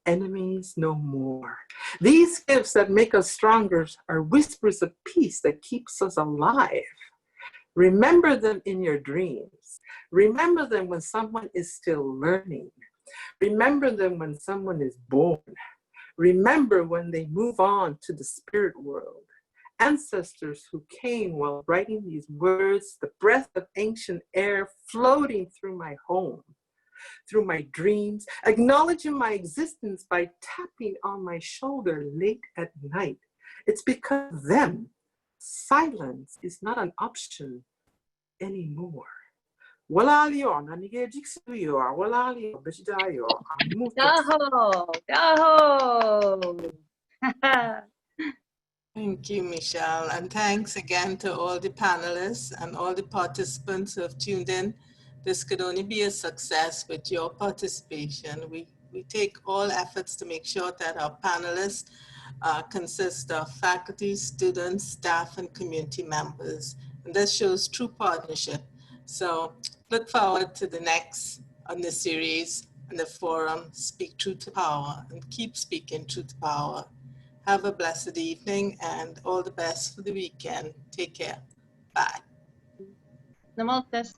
Enemies no more. These gifts that make us stronger are whispers of peace that keeps us alive. Remember them in your dreams. Remember them when someone is still learning. Remember them when someone is born. Remember when they move on to the spirit world. Ancestors who came while writing these words, the breath of ancient air floating through my home, through my dreams, acknowledging my existence by tapping on my shoulder late at night. It's because of them, silence is not an option anymore. Daho, Dalho. Thank you, Michelle. And thanks again to all the panelists and all the participants who have tuned in. This could only be a success with your participation. We take all efforts to make sure that our panelists consist of faculty, students, staff, and community members. And this shows true partnership. So look forward to the next on the series and the forum, Speak Truth to Power, and keep speaking truth to power. Have a blessed evening and all the best for the weekend. Take care. Bye. Namoltas.